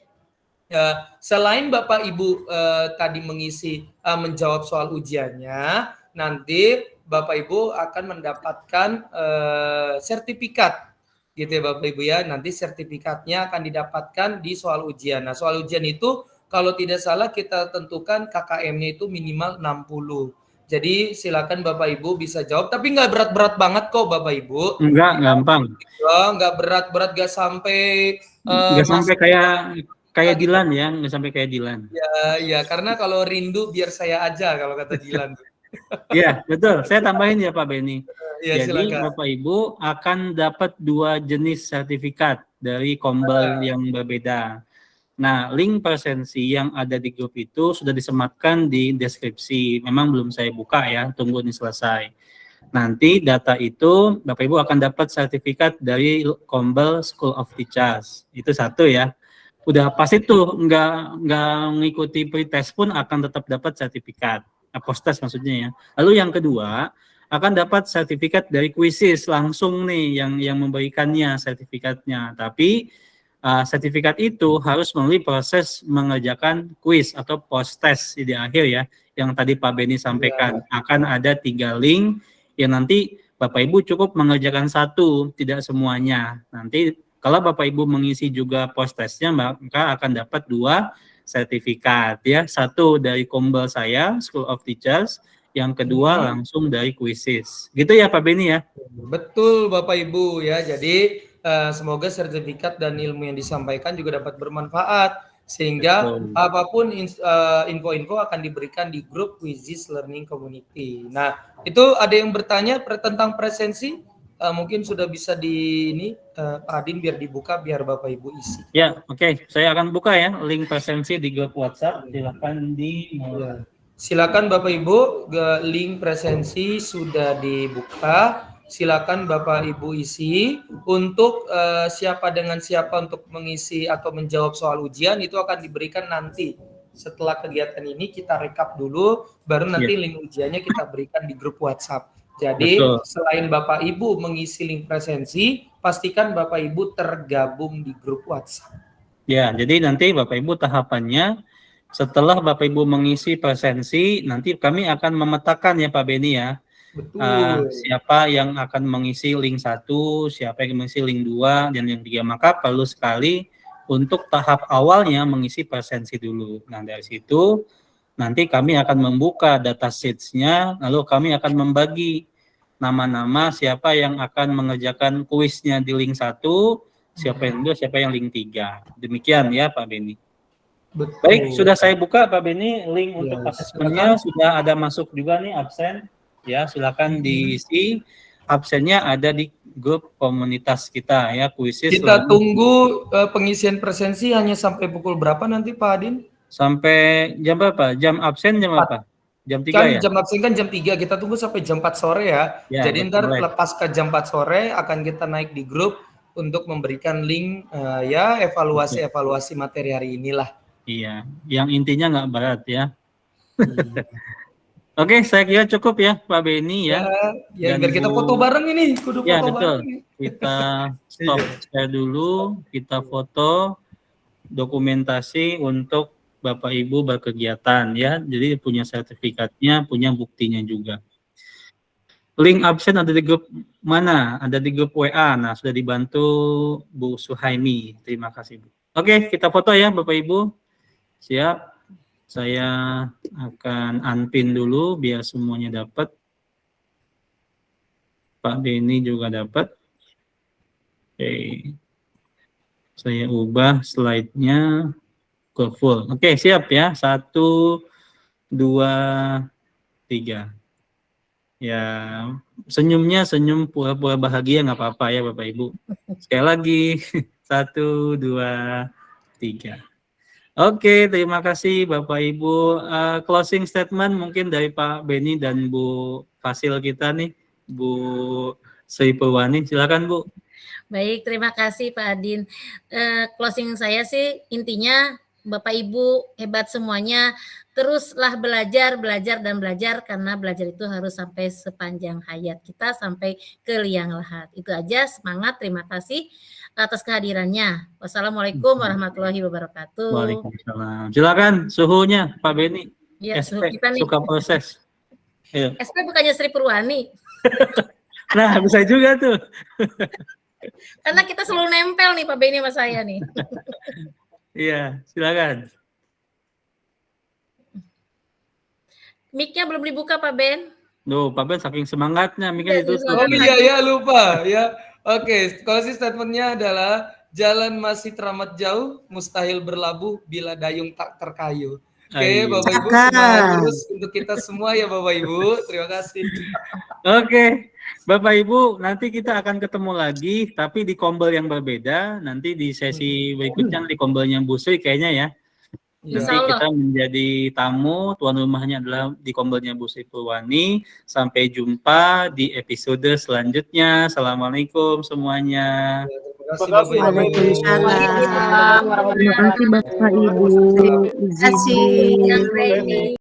selain Bapak Ibu tadi mengisi menjawab soal ujiannya, nanti Bapak Ibu akan mendapatkan sertifikat, gitu ya Bapak Ibu ya. Nanti sertifikatnya akan didapatkan di soal ujian. Nah, soal ujian itu kalau tidak salah kita tentukan KKM-nya itu minimal 60. Jadi silakan Bapak Ibu bisa jawab, tapi nggak berat-berat banget kok Bapak Ibu. Enggak, gampang. Ya, nggak berat-berat, nggak sampai Nggak sampai masuk kayak gitu. Dilan ya, nggak sampai kayak Dilan. Ya, karena kalau rindu biar saya aja kalau kata Dilan. Iya, betul. Saya tambahin ya Pak Beni. Ya, Jadi silakan. Bapak Ibu akan dapat 2 jenis sertifikat dari Kombel yang berbeda. Nah, link presensi yang ada di grup itu sudah disematkan di deskripsi. Memang belum saya buka ya, tunggu ini selesai. Nanti data itu Bapak Ibu akan dapat sertifikat dari Kombel School of Teachers. Itu satu ya. Udah pasti tuh nggak mengikuti pretest pun akan tetap dapat sertifikat. Post-test maksudnya ya. Lalu yang kedua akan dapat sertifikat dari Quizzes langsung nih yang memberikannya sertifikatnya. Tapi sertifikat itu harus melalui proses mengerjakan quiz atau post-test di akhir ya. Yang tadi Pak Beni sampaikan akan ada 3 link yang nanti Bapak Ibu cukup mengerjakan satu, tidak semuanya. Nanti kalau Bapak Ibu mengisi juga post-testnya, maka akan dapat 2 sertifikat ya. Satu dari Kombel saya, School of Teachers, yang kedua langsung dari Quizzes. Gitu ya Pak Beni ya? Betul Bapak Ibu ya. Jadi semoga sertifikat dan ilmu yang disampaikan juga dapat bermanfaat sehingga apapun info-info akan diberikan di grup Quizzes Learning Community. Nah, itu ada yang bertanya tentang presensi. Mungkin sudah bisa Pak Adin biar dibuka biar Bapak Ibu isi. Ya, oke. Saya akan buka ya link presensi di grup WhatsApp. Silakan dimulai. Silakan Bapak Ibu, link presensi sudah dibuka. Silakan Bapak Ibu isi. Untuk siapa dengan siapa untuk mengisi atau menjawab soal ujian itu akan diberikan nanti. Setelah kegiatan ini kita rekap dulu, baru nanti link ujiannya kita berikan di grup WhatsApp. Jadi selain Bapak Ibu mengisi link presensi, pastikan Bapak Ibu tergabung di grup WhatsApp. Ya, jadi nanti Bapak Ibu tahapannya setelah Bapak Ibu mengisi presensi, nanti kami akan memetakan ya Pak Beni ya. Betul. Siapa yang akan mengisi link 1, siapa yang mengisi link 2, dan yang 3. Maka perlu sekali untuk tahap awalnya mengisi presensi dulu. Nah, dari situ nanti kami akan membuka data sheets-nya, lalu kami akan membagi nama-nama siapa yang akan mengerjakan kuisnya di link 1, siapa yang 2, siapa yang link 3. Demikian ya Pak Beni. Betul. Baik, sudah saya buka Pak Beni, link untuk asesmennya sudah ada masuk juga nih absen. Ya, silakan diisi. Absennya ada di grup komunitas kita ya, Quizzes. Kita tunggu pengisian presensi hanya sampai pukul berapa nanti Pak Adin? Sampai jam berapa? Jam absen jam apa? Jam 3 kan ya? Jam absen kan jam 3, kita tunggu sampai jam 4 sore ya. Jadi ntar lepas ke jam 4 sore akan kita naik di grup untuk memberikan link evaluasi materi hari inilah. Iya, yang intinya nggak berat ya. Oke, saya kira cukup ya Pak Beni ya. Ya biar kita foto bareng ini, kudu foto betul. bareng. Kita stop share dulu, kita foto dokumentasi untuk Bapak Ibu berkegiatan ya. Jadi punya sertifikatnya, punya buktinya juga. Link absen ada di grup mana? Ada di grup WA. Nah, sudah dibantu Bu Suhaimi. Terima kasih Bu. Oke, kita foto ya Bapak Ibu. Siap. Saya akan unpin dulu biar semuanya dapat. Pak Beni juga dapat. Oke. Saya ubah slide-nya ke full. Oke, siap ya. 1, 2, 3. Ya, senyumnya senyum pura-pura bahagia nggak apa-apa ya Bapak Ibu. Sekali lagi. 1, 2, 3. Oke, terima kasih Bapak Ibu. Closing statement mungkin dari Pak Beni dan Bu Fasil kita nih, Bu Sri Purwani. Silakan Bu. Baik, terima kasih Pak Adin. Closing saya sih intinya Bapak Ibu hebat semuanya. Teruslah belajar karena belajar itu harus sampai sepanjang hayat kita sampai ke liang lahat. Itu aja, semangat. Terima kasih atas kehadirannya. Wassalamualaikum warahmatullahi wabarakatuh. Waalaikumsalam. Silakan suhunya Pak Beni. Ya, suhu kita nih. Suka proses. Ayo. SP bukannya Sri Purwani. Nah, bisa juga tuh. Karena kita selalu nempel nih Pak Beni sama saya nih. Iya, silakan. Mic-nya belum dibuka Pak Ben. Duh, Pak Ben saking semangatnya, mikir Iya, ditutup. Oh iya ya, lupa ya. Oke, closing statementnya adalah jalan masih teramat jauh, mustahil berlabuh bila dayung tak terkayu. Oke, Iya. Bapak Ibu, semangat terus untuk kita semua ya Bapak Ibu. Terima kasih. Oke, Bapak Ibu, nanti kita akan ketemu lagi, tapi di kombel yang berbeda. Nanti di sesi berikutnya di kombelnya Bu Sri kayaknya ya. Iya. Nanti kita menjadi tamu, tuan rumahnya adalah di kombelnya Bu Sri Purwani. Sampai jumpa di episode selanjutnya. Assalamualaikum semuanya. Terima kasih Bapak Ibu. Waalaikumsalam. Terima kasih Bapak Ibu. Terima kasih Izin. Yang Reni.